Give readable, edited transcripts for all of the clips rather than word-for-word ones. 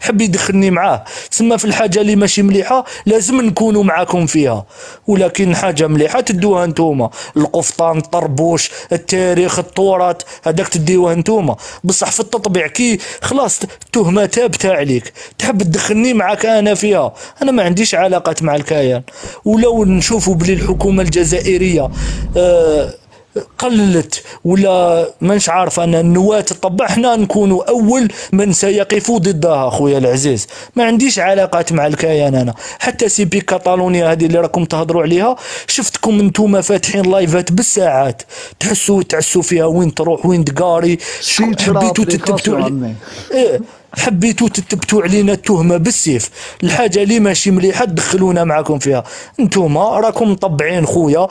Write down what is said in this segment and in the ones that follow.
حب يدخلني معاه. تسمى في الحاجه اللي ماشي مليحه لازم نكونوا معاكم فيها، ولكن حاجه مليحه تدوها نتوما، القفطان، الطربوش، التاريخ، التراث، هذاك تديوه نتوما. بصح في التطبيع كي خلاص التهمه ثابته عليك تحب تدخلني معاك انا فيها، انا ما عنديش علاقات مع الكيان. ولو نشوفوا بلي الحكومه الجزائريه قللت ولا مانش عارف انا النواة تطبع، احنا نكونوا اول من سيقفوا ضدها. اخويا العزيز ما عنديش علاقات مع الكيان انا. حتى سي بي كاتالونيا هذه اللي راكم تهضروا عليها، شفتكم انتم فاتحين لايفات بالساعات تعسوا فيها وين تروح وين تقاري، حبيتوا تتبتوا إيه، حبيتوا تتبتوا علينا التهمه بالسيف. الحاجه اللي ماشي مليحه تدخلونا معكم فيها. انتوما راكم مطبعين خويا،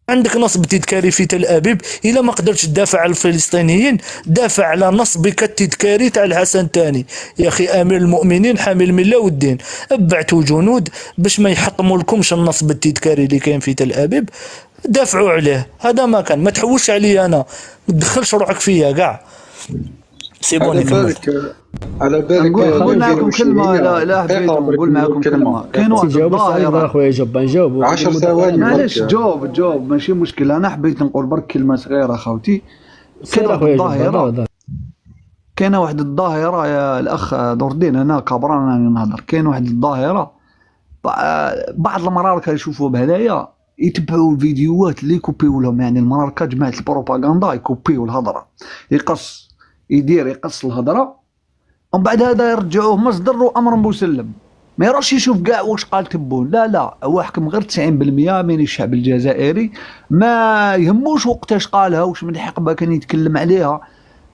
عندك نصب تذكاري في تل ابيب، الا ما قدرتش تدافع على الفلسطينيين دافع على نصبك التذكاري تاع الحسن الثاني. يا اخي امير المؤمنين حامي المله والدين، ابعتوا جنود باش ما يحطموا لكمش النصب التذكاري اللي كاين في تل ابيب، دافعوا عليه. هذا ما كان، ما تحوش علي انا، ما تدخلش روحك فيا كاع. على بالك على بالك نقول معكم كلمه، لا حبيت نقول معكم كلمه. كاين واحد الظاهره اخويا جاوب نجاوب 10 ثواني. معليش جاوب ماشي مشكل. انا حبيت نقول برك كلمه صغيره خوتي. كاينه واحد الظاهره يا الاخ نور الدين، انا كبران راني نهضر. كاين واحد الظاهره بعض المراركه يشوفوا بهدايا يتبعوا الفيديوهات اللي يكوبيو لهم، يعني المراركه جماعه البروباغندا يكوبيو الهضره، يقص الهضره ومن بعد هذا يرجعوه مصدر وامر مسلم. ما يروحش يشوف كاع واش قال تبون، لا هو حكم غير 90% من الشعب الجزائري، ما يهموش وقتاش قالها واش من حقبه كان يتكلم عليها.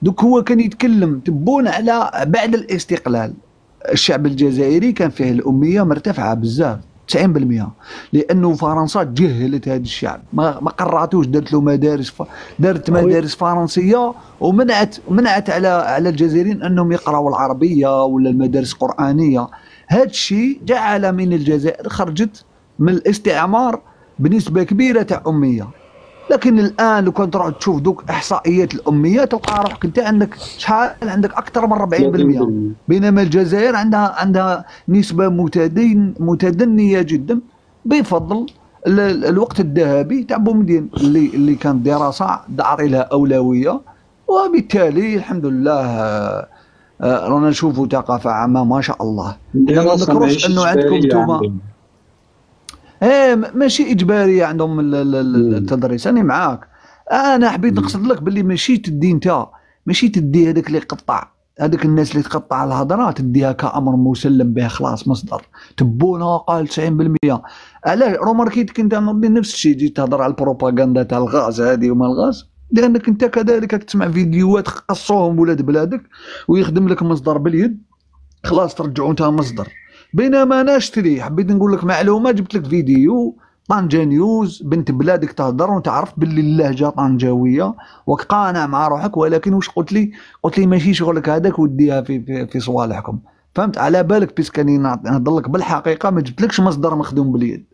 دوك هو كان يتكلم تبون على بعد الاستقلال. الشعب الجزائري كان فيه الاميه مرتفعه بزاف 90%، لانه فرنسا تجهلت هذا الشعب، ما قرعتوش، دارت له دارت مدارس فرنسيه ومنعت على الجزائريين انهم يقراوا العربيه ولا المدارس القرانيه. هذا الشيء جعل من الجزائر خرجت من الاستعمار بنسبه كبيره تاع اميه. لكن الان لو كنت تروح تشوف دوك احصائيات الاميه تلقى روحك انت عندك شحال، عندك اكثر من 40%، بينما الجزائر عندها نسبه متدنيه جدا بفضل الوقت الذهبي تاع بومدين اللي كانت دراسه دار لها اولويه. وبالتالي الحمد لله رانا نشوفوا ثقافه عامه ما شاء الله. ما نذكروش انه عندكم نتوما ماشي اجباريه عندهم التدريس. انا معاك، انا حبيت نقصد لك باللي ماشي تدي انت، ماشي تدي هذاك اللي يقطع، هذاك الناس اللي تقطع الهضره تديها كامر مسلم به خلاص مصدر تبونا قال 90%. علاش روماركيتك انت نفس الشيء جيت تهضر على البروباغندا تاع الغاز هذه وما الغاز، لانك انت كذلك تسمع فيديوهات قصوهم ولاد بلادك ويخدم لك مصدر باليد، خلاص ترجعوا انت مصدر. بينما انا اشتري حبيت نقول لك معلومه، جبت لك فيديو طنجة نيوز، بنت بلادك تهضر وتعرف باللي اللهجه طنجاويه وقانع مع روحك، ولكن واش قلت لي ماشي شغلك هذاك وديها في صوالحكم. فهمت على بالك بيسكاني نهضر لك بالحقيقه، ما جبتلكش مصدر مخدوم باليد.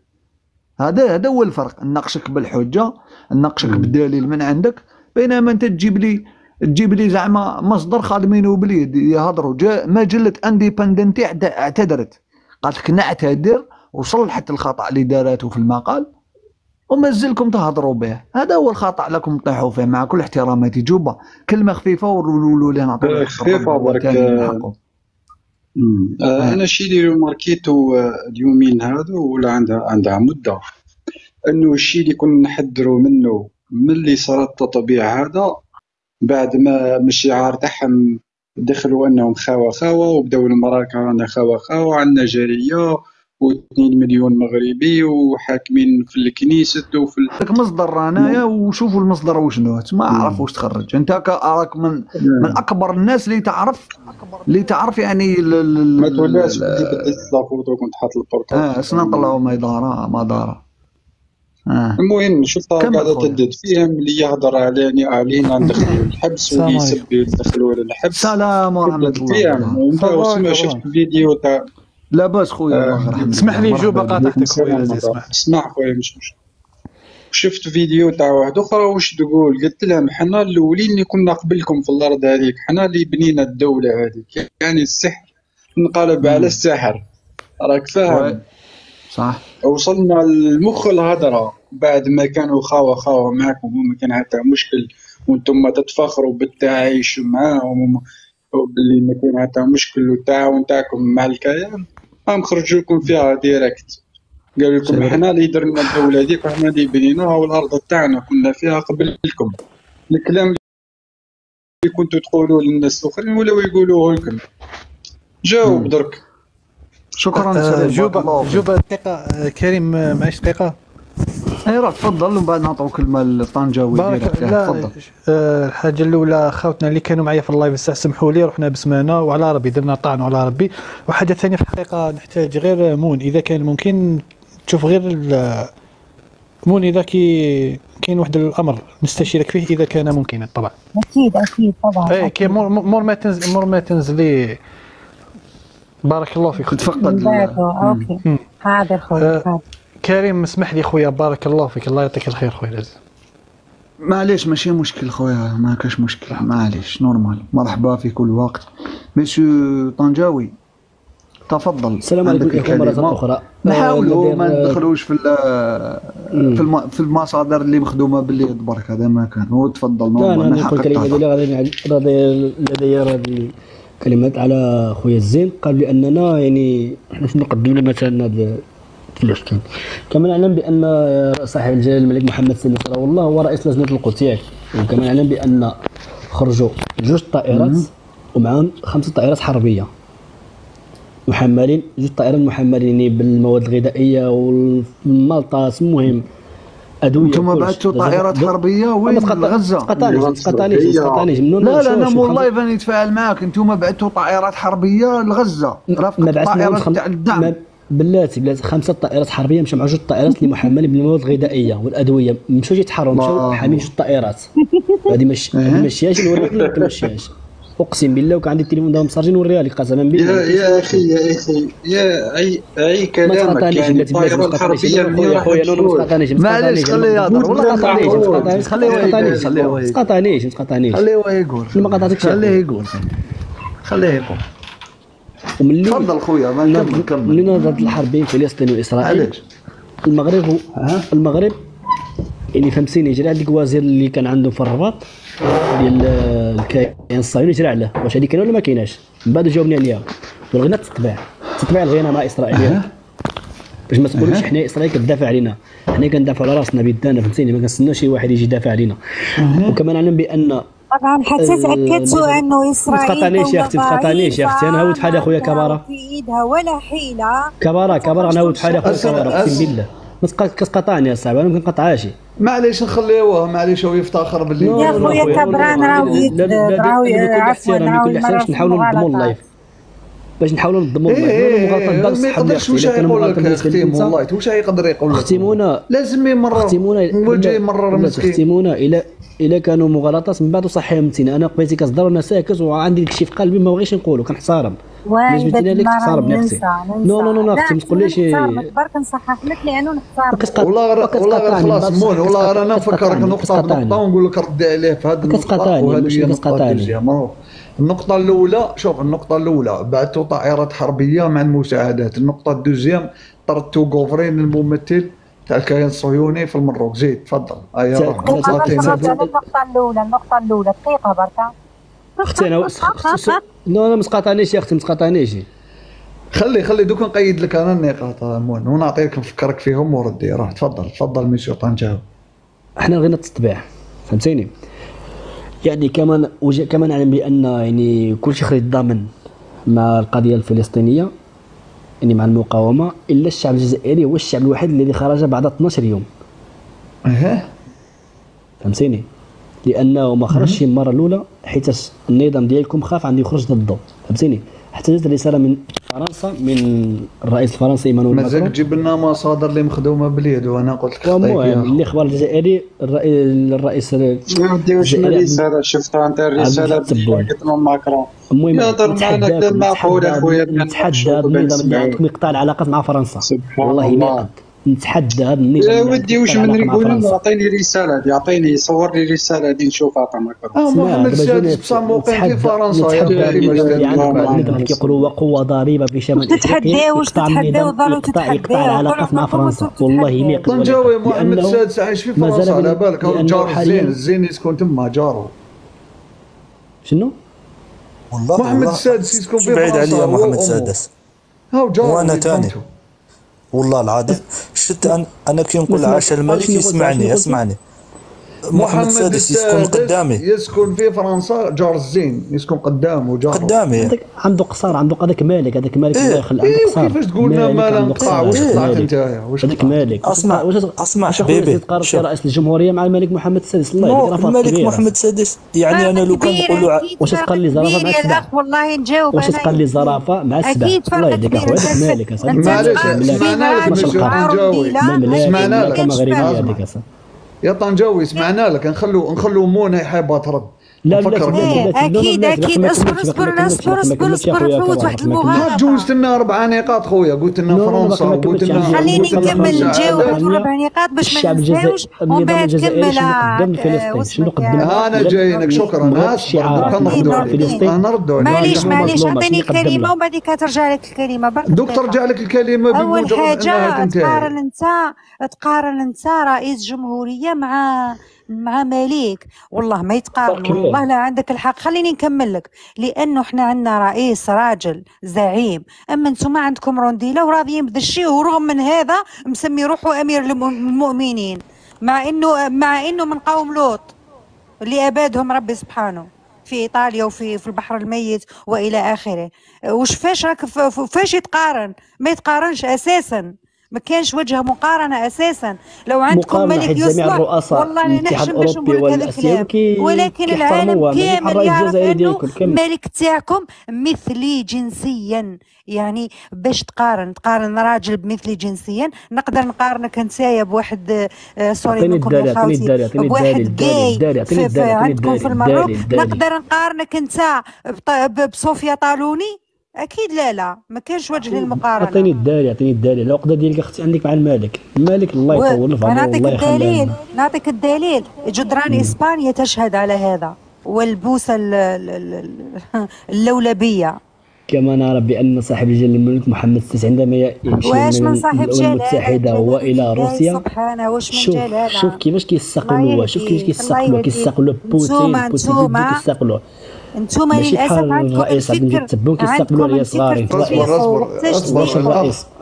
هذا هو الفرق، نناقشك بالحجه، نناقشك بالدليل من عندك، بينما انت تجيب لي زعما مصدر خادمينه باليد يهضروا. مجله انديبندنتي اعتذرت، قالت لك نعتذر وصلحت الخطا اللي دارته في المقال ومازلكم تهضروا به. هذا هو الخطا لكم تطيحوا فيه. مع كل احتراماتي جوبا كلمه خفيفه ونقولوا لي نعطيو خفيفه برك. انا الشيء اللي ماركيتو اليومين هذو ولا عندها مده، انه الشيء اللي كنا نحذروا منه ملي صار التطبيع هذا، بعد ما الشعار تاعهم دخلوا انهم خاوه وبداو المراكه رانا خاوه عندنا جاريه و2 مليون مغربي وحاكمين في الكنيسة وفي مصدر رانايا. وشوفوا المصدر وشنو ما عرف واش تخرج. انت راك من اكبر الناس اللي تعرف يعني ما تولاش بديت لافوتو كنت حاط البورطابل سنا طلعوا ما دار. المهم شفتها قاعده تدد فيهم اللي يهضر علينا ندخلوا الحبس واللي يسب يدخلوا للحبس. سلام ورحمه الله. شفت الفيديو تاع لاباس خويا اسمح لي جوبا قاطعتك خويا. اسمع خويا مش شفت فيديو تاع واحد اخرى واش تقول، قلت لهم حنا الاولين اللي كنا قبلكم في الارض هذيك، حنا اللي بنينا الدوله هذيك، يعني السحر نقلب على السحر، راك فاهم. صح. وصلنا لمخ الهضره بعد ما كانوا خاوه معكم وما كان حتى مشكل، وانتم تتفخروا بالتعايش معاهم وباللي ما كان حتى مشكل، والتعاون تاعكم مع الكيان هم خرجوا لكم فيها ديريكت. قالوا لكم احنا اللي درنا الدوله هذيك وحنا اللي بنيناها والارض تاعنا كنا فيها قبلكم. الكلام اللي كنتوا تقولوا للناس الاخرين ولاو يقولوه لكم. جاوب درك. شكرا سليم. جوبة دقيقة كريم، معيش دقيقة. اي راه تفضل ومن بعد نعطيو كلمة للطنجاوي. بارك الله. الحاجة الأولى خوتنا اللي كانوا معايا في اللايف الساعة سمحوا لي رحنا بسمانة وعلى ربي درنا طعن على ربي. وحاجة ثانية في الحقيقة نحتاج غير مون إذا كان ممكن تشوف غير مون إذا كاين واحد الأمر نستشيرك فيه إذا كان ممكنا طبعا. أكيد طبعا. إيه كي مور ما تنزلي. بارك الله فيك. تفقد. اوكي حاضر خويا. كريم اسمح لي خويا، بارك الله فيك، الله يعطيك الخير خويا العزيز. معليش ماشي مشكل خويا، ما كاش مشكل، معليش نورمال. مرحبا في كل وقت. مسيو طنجاوي تفضل. السلام عليكم مرة أخرى. نحاولوا ما ندخلوش في المصادر اللي مخدومة باليد برك، هذا ما كان. هو تفضل نورمال. لا نقول كلمة غادي لدي كلمات على خويا الزين. قال بأننا يعني احنا نقدم له مثلا فلسطين. كما نعلم بأن صاحب الجلالة الملك محمد الثاني رحمه الله هو رئيس لجنة القدس ياك، وكما نعلم بأن خرجوا 2 طائرات ومعهم 5 طائرات حربية محملين، 2 طائرات محملين بالمواد الغذائية والملطاس، المهم أدوية. انتم بعثتوا طائرات حربية وين؟ غزة. تقطعنيش لا انا مو والله فاني نتفاعل معاك. انتم بعثتوا طائرات حربية لغزة رافق الطائرات تاع الدعم. بلاتي 5 طائرات حربيه مشاو مع 2 طائرات اللي محملين بالمواد الغذائيه والادويه، مشاو يتحروا مشاو حامين 2 طائرات. هذه ماشياش نوريك لك ماشياش، اقسم بالله وكان عندي التليفون داهم مسارجين نوريها لك قسما بالله. يا اخي اي كلامك يعني الطائره الحربيه اللي خويا ما تقاطعنيش. معليش خليه يهضر والله ما تقاطعنيش خليه يقول. ما قاطعتكش خليه يقول. وملي تفضل خويا كمل. ملي نهضر الحرب بين فلسطين واسرائيل، المغرب يعني فهمتيني جرى هذيك الوزير اللي كان عندهم في الرباط ديال الكيان الصهيوني جرى عليه واش هذه كاينه ولا ما كايناش. من بعد جاوبني عليها والغينا تتبع الغينا مع اسرائيل باش ما تقولوش حنا اسرائيل كتدافع علينا، حنا كندافعوا على راسنا بيدانا فهمتيني، ما كنستناوش شي واحد يجي يدافع علينا. وكمان نعلم بان طبعا حتى تاكدتوا انه اسرائيل ما تقاطعنيش يا اختي انا هاود بحال اخويا كباره في ايدها ولا حيله. كباره انا هاود بحال اخويا كباره اقسم بالله ما كتقاطعني يا صاحبي، انا ما كنقطعهاش. معليش نخليوه، معليش هو يفتخر باللي يا خويا كبران راهو يكذب، راهو عفوا باش نحاولوا ننظموا اللايف، باش نحاولوا ننظموا اللايف. ما يقدرش واش يقول لك اختيم والله واش يقدر يقول لك. اختيمونا لازم يمرر وجه يمرر مسكين. اختيمونا الى كانوا مغالطات من بعد وصحيهم متينا. انا قبيتي كتصدر وانا ساكت وعندي داك الشيء في قلبي ما بغيتش نقولو كنحتارم. واش جبتيني لك تحتارم نفسي. نو اختي ما تقوليش برك نصحح لك لانه نحتارم. والله خلاص مول والله انا نفكرك نقطه ونقول لك ردي عليه في هذا النقطه وهذه النقطه. النقطة الأولى شوف، النقطة الأولى بعثوا طائرات حربية مع المساعدات. النقطة الدوزيام طردتوا غوفرين الممثل تاع الكيان الصهيوني في المروك. زيد تفضل. النقطة الأولى دقيقة بركة. اختي انا لا ما تقاطعنيش يا اختي، ما تقاطعنيش. خلي دوك نقيد لك انا النقاط مون ونعطيك نفكرك فيهم وردي. راه تفضل ميسيو طنجاوي. احنا غير نتتبع فهمتيني، يعني كمان نعلم بان يعني كل شيء خرج ضامن مع القضيه الفلسطينيه يعني مع المقاومه، الا الشعب الجزائري هو الشعب الوحيد الذي خرج بعد 12 يوم. فهمتيني، لانه ما خرجش المره الاولى حيت النظام ديالكم خاف عنده يخرج ضده. فهمتيني، حتى جات رساله من فرنسا من الرئيس الفرنسي ايمانويل ماكرون. مازال تجيب لنا مصادر اللي مخدومه باليد وانا قلت لك المهم الاخبار الجزائري الرئيس ما ديروش الرساله. شفتها انت الرساله قلت لهم ماكرون يهضر معنا معقول اخويا. نتحدى النظام اللي عندكم يقطع العلاقات مع فرنسا والله ما قد نتحدى هذا النظام يا اللي ودي عنده واش حتى من علاقة مع نقول له فرنسا. عطيني رساله دي، عطيني صور لي رساله دي نشوفها تما. محمد دابا السادس جينا بصح موقع في نتحدى فرنسا يا نتحدى غريب واش اللي عندك الله واحد النظام كيقولوا هو قوه ضاربه في شمال افريقيا، واش يقطع تتحداو النظام، ضروري يقطع العلاقات مع فرنسا. والله ما يقدر. طنجاوي محمد السادس عايش في فرنسا على بالك، هو جار الزين يسكن تما جارو. شنو؟ والله محمد السادس يسكن في بعيد فرنسا عليا محمد السادس هاو جارو. وانا تاني والله العظيم شفت انا كي نقول عاش الملك اسمعني محمد السادس يسكن قدامي، يسكن في فرنسا جار الزين يسكن قدامه جارو قدامي. عنده قصار، هذاك مالك الله يخلي عنده قصار. كيفاش تقول لنا ما نقطع؟ واش طلعت انت؟ واش هذاك مالك؟ اسمع حبيبي، شوف رئيس الجمهوريه مع الملك محمد السادس. الله يهديك الملك محمد السادس يعني انا لو كان نقولوا واش تقال لي زرافه مع السبع؟ والله نجاوب. واش تقال لي زرافه مع السبع؟ الله يهديك اخويا هذاك مالك اصاحبي. معليش سمعنا لك مغربيه هذيك يا طنجاوي سمعنا لك. نخلو مونة حابه ترد. لا اكيد اصبر فوت واحد المغامره. جوزت لنا 4 نقاط خويا، قلت لنا فرنسا وقلت لنا خليني نكمل نجاوب 4 نقاط باش ما ننساوش ومن بعد كمل. شنو قدم؟ انا جايينك شكرا. نردوا معليش عطيني الكلمه ومن بعد كترجع لك الكلمه. دوك ترجع لك الكلمه. اول حاجه تقارن انت رئيس جمهوريه مع ملك. والله ما يتقارن، والله لا عندك الحق. خليني نكمل لك. لانه احنا عندنا رئيس راجل زعيم، اما انتم عندكم رونديله وراضيين بهذا الشيء، ورغم من هذا مسمي روحه امير المؤمنين، مع انه من قوم لوط اللي ابادهم ربي سبحانه في ايطاليا وفي البحر الميت والى اخره. وش فاش يتقارن؟ ما يتقارنش اساسا، ما كانش وجه مقارنه اساسا. لو عندكم ملك يصلح والله لا نحشم باش نقول لك هذا الكلام، ولكن العالم كامل يعرف انه الملك تاعكم مثلي جنسيا. يعني باش تقارن راجل بمثلي جنسيا، نقدر نقارنك نتايا بواحد سوري منكم يا خاوتي بواحد جاي عندكم في المغرب. نقدر نقارنك انت بصوفيا طالوني؟ اكيد لا ما كانش وجه للمقارنه. اعطيني الدليل العقده ديالك اختي عندك مع الملك الله يطول في عمره والله يخليك. نعطيك الدليل. جدران اسبانيا تشهد على هذا، والبوسه اللولبيه. كما نرى بان صاحب الجلاله الملك محمد السادس عندما يمشي من الامم المتحده والى روسيا، سبحانه واش من جلاله. شوف كيفاش كيستقلوا، شوف كيفاش كيستقلوا بوتين كيستقلوا. انتوما للاسف عندكم الرئيس عبد المجيد تبون كيستقبلوا عليا صغارين. الرئيس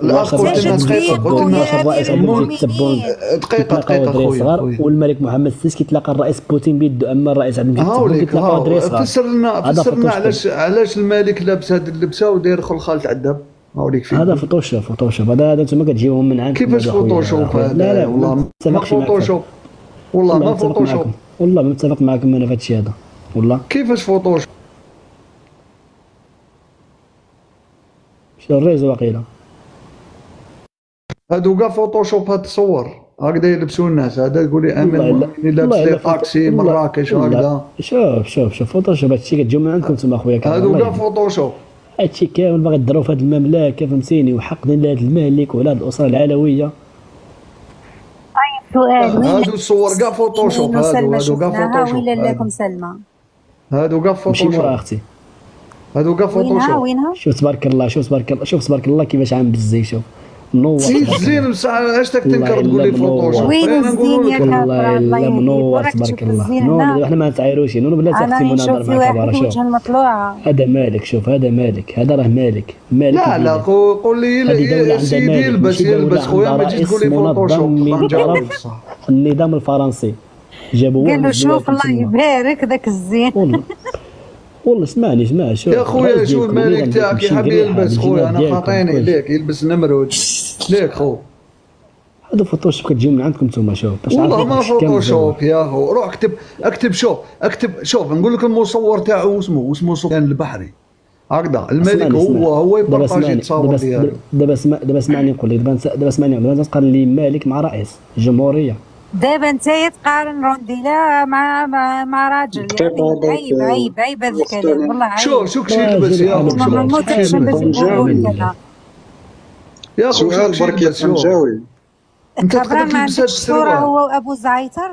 عبد المجيد تبون دقيقه خويا، والملك محمد السادس كيتلاقى الرئيس بوتين بيده، اما الرئيس عبد المجيد تبون كيتلاقاو دري صغار. فسرنا علاش الملك لابس هذه اللبسه وداير خلخال تعذب. هذا فوتوشوب هذا انتم كتجيوهم من عندكم. كيفاش فوتوشوب؟ لا والله ما فوتوشوب، والله ما فوتوشوب، والله ما متفق معكم انا في هذا الشيء هذا والله. كيفاش فوتوشوب؟ شنو الريز واقيلا هادو كاع فوتوشوب. هاد الصور هكذا يلبسوا الناس. هذا تقول لي امين لابس لي طاكسي مراكش هكذا. شوف فوتوشوب هادشي كتجيو من عندكم نتوما خويا. هادو كاع فوتوشوب. هادشي كامل باغي يضروا في هاد المملكه فهمتيني، وحقدين لهاد الملك ولا هاد الاسره العلويه. سؤال هادو الصور كاع فوتوشوب. هادو كاع فوتوشوب ولا لكم سلمى؟ هادو كاع فوتوشوب. ماشي مرا اختي، هادو كاع فوتوشوب. وينها؟ شوف تبارك الله كيفاش عام بالزي. شوف منور زين اش تنكر تقول لي فوتوشوب؟ وين الزين يا كابر؟ الله منور تبارك الله. احنا ما نتعايروش بلاتي اختي مناظره مع كبار. شوف هذا مالك، شوف هذا مالك، هذا راه مالك. لا قول لي سيدي يلبس خويا، ما تجيش تقول لي فوتوشوب. النظام الفرنسي جابوا قال له شوف الله يبارك ذاك الزين. والله اسمعني شوف يا خويا، شو الملك تاعك يحب يلبس خويا، انا خاطيني ليك يلبس نمرود ليك خو. هذا فوتوشوب كتجيو من عندكم نتوما. شوف والله ما فوتوشوب يا خو. روح اكتب شوف نقول لك المصور تاعو اسمه سفيان البحري هكذا. الملك هو يبارطاجي التصاور ديالو. دابا اسمعني نقول لك، دابا اسمعني تقارن لي مالك مع رئيس الجمهوريه. دابا انت تقارن رونديلا مع راجل، يعني عيب هذا الكلام والله عيب. شو كشي يلبس يا سؤال برك يا طنجاوي. انت تقدر كبران ما تلبس هاد عندكش صورة السروال. هو وابو زعيتر؟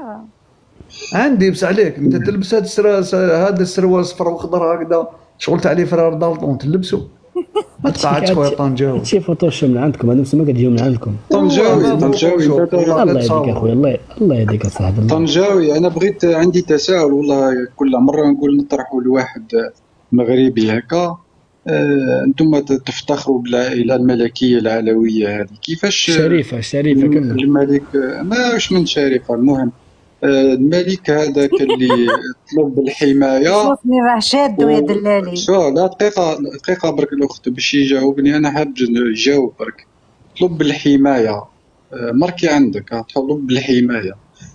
عندي بس عليك انت تلبس هذا السروال صفر واخضر هكذا شغلت عليه فرار دالطون تلبسه. ما تقعدش خويا طنجاوي. هادشي فوتوشوب من عندكم، هذا مسمى كتجيو من عندكم. طنجاوي الله يهديك اخويا، الله يهديك اصاحبي. طنجاوي انا بغيت عندي تساؤل والله، كل مره نقول نطرحوا لواحد مغربي هكا. انتم تفتخروا بالعائله الملكيه العلويه هذه، كيفاش شريفه كمل. الملك ما واش من شريفه، المهم الملك هذاك اللي طلب الحمايه. شوفني راه شادو يا دلالي. شو لا دقيقه برك الاخت باش يجاوبني، انا حاب نجاوب برك. طلب الحمايه مركي عندك، طلب الحمايه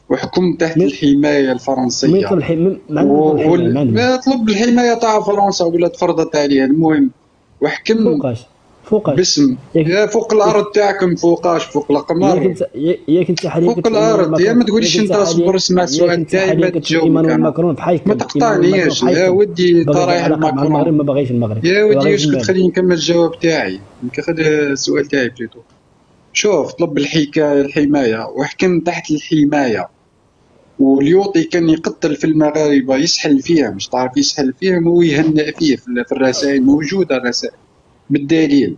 وحكم تحت الحمايه الفرنسيه. مين يطلب الحمايه؟ طلب الحمايه تاع فرنسا ولا تفرضت عليها، المهم وحكم فوقاش باسم يا فوق الارض تاعكم، فوقاش فوق القمر ياك انت حاليا فوق الارض. يا ما تقوليش انت اصبر اسمع السؤال تاعي ما تجاوب. ماكرون بحال ما تقطعنيش يا ودي، انت رايح المغرب ما باغيش المغرب يا ودي. واش تخليني نكمل الجواب تاعي؟ نكمل السؤال تاعي بليتو. شوف طلب الحمايه وحكم تحت الحمايه، واليوطي كان يقتل في المغاربه، يسحل فيها، مش تعرف يسحل فيهم ويهنئ فيه في الرسائل، موجوده الرسائل بالدليل.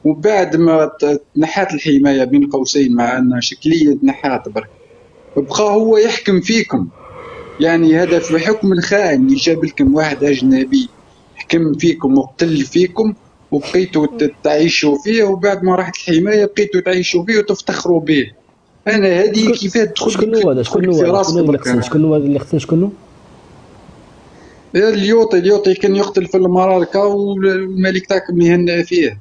وبعد ما نحات الحمايه بين قوسين، مع انها شكليا نحات برك، بقى هو يحكم فيكم. يعني هذا في حكم الخائن، يجاب لكم واحد اجنبي حكم فيكم وقتل فيكم وبقيتوا تعيشوا فيه، وبعد ما راحت الحمايه بقيتوا تعيشوا فيه وتفتخروا به. انا هذه كيفاه تدخل في راسك؟ شكون هو اللي اختل؟ شكون اليوطي كان يقتل في المراركه والملك تاعكم يهنئ فيه.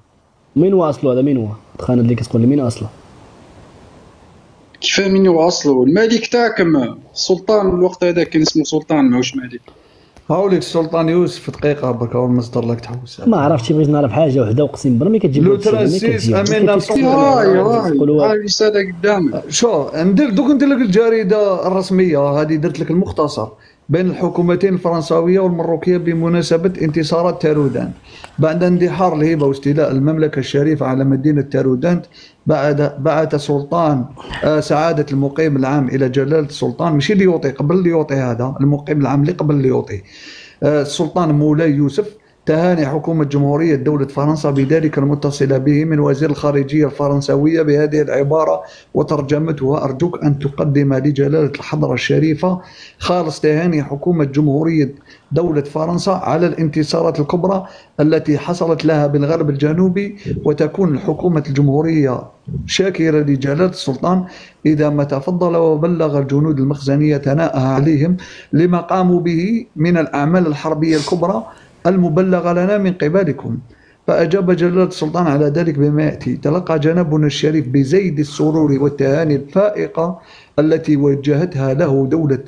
مين هو اصله هذا؟ مين هو تخاند اللي كتقول لي مين اصله؟ كيف مين هو اصله؟ الملك تاعكم السلطان الوقت هذا كان اسمه سلطان ماهوش ملك. هاوليك السلطان يوسف دقيقه برك اول ما صدر لك تحوس. ما عرفتش، بغيت نعرف حاجه وحده وقسم بالله ما كتجيب لو تراسيس امين هاي رساله قدامك. شو دوك ندير لك الجريده الرسميه هذه، درت لك المختصر بين الحكومتين الفرنساويه والمروكيه بمناسبه انتصارات تارودان. بعد اندحار الهبه واستيلاء المملكه الشريفه على مدينه تارودان، بعث سلطان سعاده المقيم العام الى جلاله السلطان، ماشي اللي يعطي قبل اللي يعطي، هذا المقيم العام اللي قبل اللي يعطي، السلطان مولاي يوسف، تهاني حكومة جمهورية دولة فرنسا بذلك المتصلة به من وزير الخارجية الفرنسوية بهذه العبارة وترجمتها: أرجوك أن تقدم لجلالة الحضرة الشريفة خالص تهاني حكومة جمهورية دولة فرنسا على الانتصارات الكبرى التي حصلت لها بالغرب الجنوبي، وتكون الحكومة الجمهورية شاكرة لجلالة السلطان إذا ما تفضل وبلغ الجنود المخزنية ثناءها عليهم لما قاموا به من الأعمال الحربية الكبرى المبلغ لنا من قبلكم. فأجاب جلالة السلطان على ذلك بما يأتي: تلقى جنابنا الشريف بزيد السرور والتهاني الفائقة التي وجهتها له دولة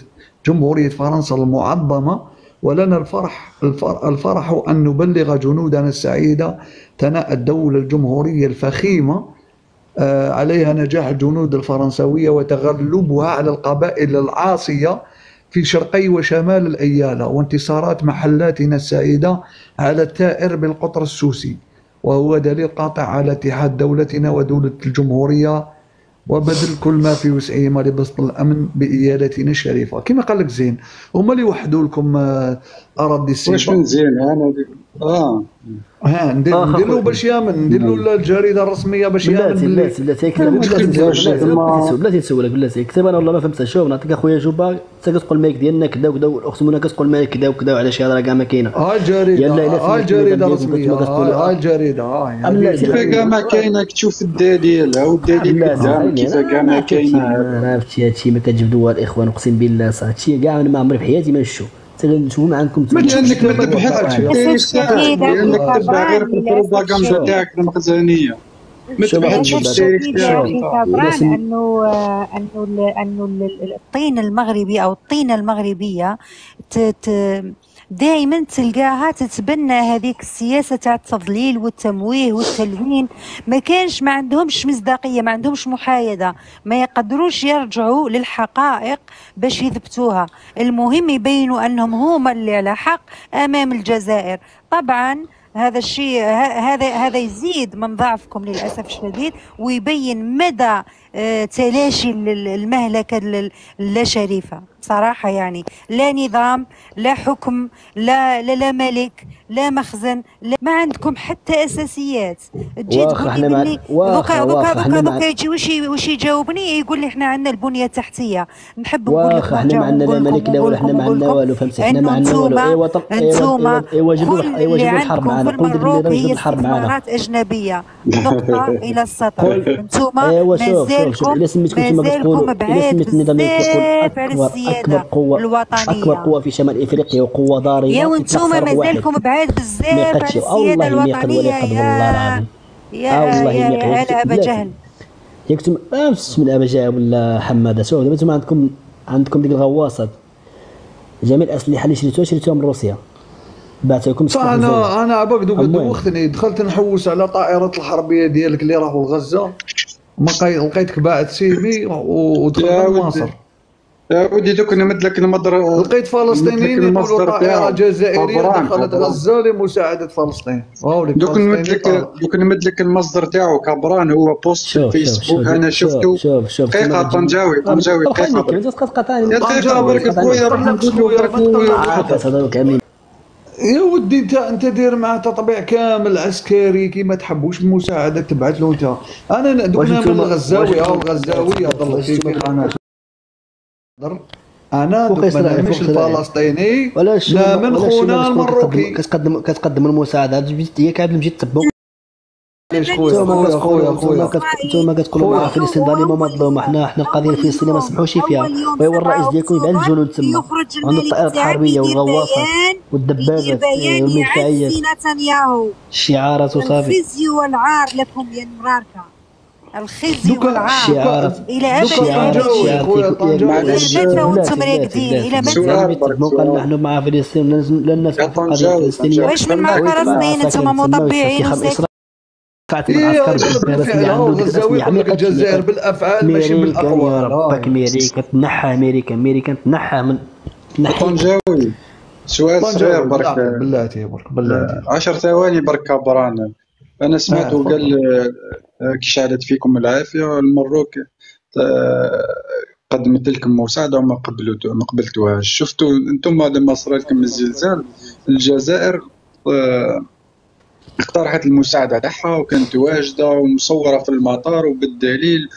جمهورية فرنسا المعظمة، ولنا الفرح أن نبلغ جنودنا السعيدة ثناء الدولة الجمهورية الفخيمة عليها نجاح الجنود الفرنسوية وتغلبها على القبائل العاصية في شرقي وشمال الأيالة، وانتصارات محلاتنا السائدة على الثائر بالقطر السوسي، وهو دليل قاطع على اتحاد دولتنا ودولة الجمهورية وبذل كل ما في وسعهما لبسط الأمن بإيالتنا الشريفة. كما قال لك زين، هما اللي وحدوا لكم أراضي السيبة. واش من زين أنا ندير له باش يامن، ندير له الجريده الرسميه باش يامن. بلاتي نسولك بلاتي كتب انا والله ما فهمت. شوف نعطيك اخويا جوبا، انت كتقول المايك ديالنا كذا وكذا، والاخت منى كتقول المايك كذا وكذا، وعلى شي هضره كاع ما كاينه. الجريده الرسميه، الجريده كيف كاع ما كاينه تشوف الدليل، هاو الدليل قدام كيف كاع ما كاينه. عرفتي هادشي ما كتجبدوها الاخوان، اقسم بالله صح هادشي كاع انا ما عمري في حياتي ما نشوف. نشوفوا معكم لانك ما تبحثش لانك تبع غير في البروباغندا تاعك المخزنيه، ما تبحثش في التاريخ تاعك. انه الطين المغربي او الطينه المغربيه دائما تلقاها تتبنى هذيك السياسه تاع التضليل والتمويه والتلوين. ما عندهمش مصداقيه، ما عندهمش محايده، ما يقدروش يرجعوا للحقائق باش يثبتوها. المهم يبينوا انهم هما اللي على حق امام الجزائر. طبعا هذا الشيء هذا يزيد من ضعفكم للاسف الشديد، ويبين مدى تلاشي المهلكه اللا شريفه صراحه. يعني لا نظام، لا حكم، لا ملك، لا مخزن، لا ما عندكم حتى اساسيات. تجي تقول لي دوكا يجي واش يجاوبني، يقول لي احنا عندنا البنيه التحتيه. نحب نقول لك احنا ما عندنا لا ملك لا ولا احنا ما عندنا والو، فهمتي؟ احنا ما عندنا والو. انتوما كل اللي الحرب عندكم في المغرب هي استثمارات اجنبيه، نقطه الى السطر. انتوما مازالكم بعاد بزاف على السياده الوطنيه. اكبر قوه في شمال افريقيا وقوه ضاربه، يا وانتوما مازالكم بعاد بزاف على السياده الوطنيه. يا على ابا جهل يكتم نفس من ابا جهل ولا حماده. شوف دابا انتم عندكم ديك الغواصات، جميع الاسلحه اللي شريتوها من روسيا بعثوا لكم. انا عباك دوختني دخلت نحوس على طائرات الحربيه ديالك اللي راهو لغزه، ما لقيتك باعت سيمي ودخلت لمصر. يا ودي دوك نمد لك المضر. لقيت فلسطينيين يقولوا طائره جزائريه دخلت غزه لمساعده فلسطين. دوك نمد لك المصدر تاعو كبران، هو بوست في الفيسبوك انا شفته. دقيقه طنجاوي دقيقه برك خويا راح نقول يا ودي انت دير معاه تطبيع كامل عسكري كيما تحبوش المساعده تبعث له انت. انا دوكنا من الغزاوي او الغزاويه ضل في قناه. انا مش الفلسطيني لا من خونا المروكي كتقدم المساعدات هي كامل مجي تتبع. خويا انتوما كتقولوا فلسطين ظالمه مظلومه، حنا القضيه الفلسطينيه ما سمحوش فيها، وهو الرئيس ديالكم يبعث الجنود تما، عنده الطائرات الحربيه والغواصات والدبابات والمدفعيات، الشعارات وصافي. الخزي والعار لكم يا المراركه، الخزي والعار الى ابد. متى وانتم راقدين الى متى؟ قال نحن مع فلسطين لن نفعل القضيه الفلسطينيه. واش من مع فلسطين؟ انتم مطبعين الجزائر بالافعال ماشي بالاقوال. ربك امريكا تنحى من طنجاوي. سؤال صغير برك بلاتي 10 ثواني برك كبران. انا سمعت وقال كي شعلت فيكم العافيه المروك قدمت لكم مساعده وما قبلتوهاش. شفتوا انتم لما صار لكم الزلزال الجزائر اقترحت المساعده تاعها وكانت واجده ومصوره في المطار وبالدليل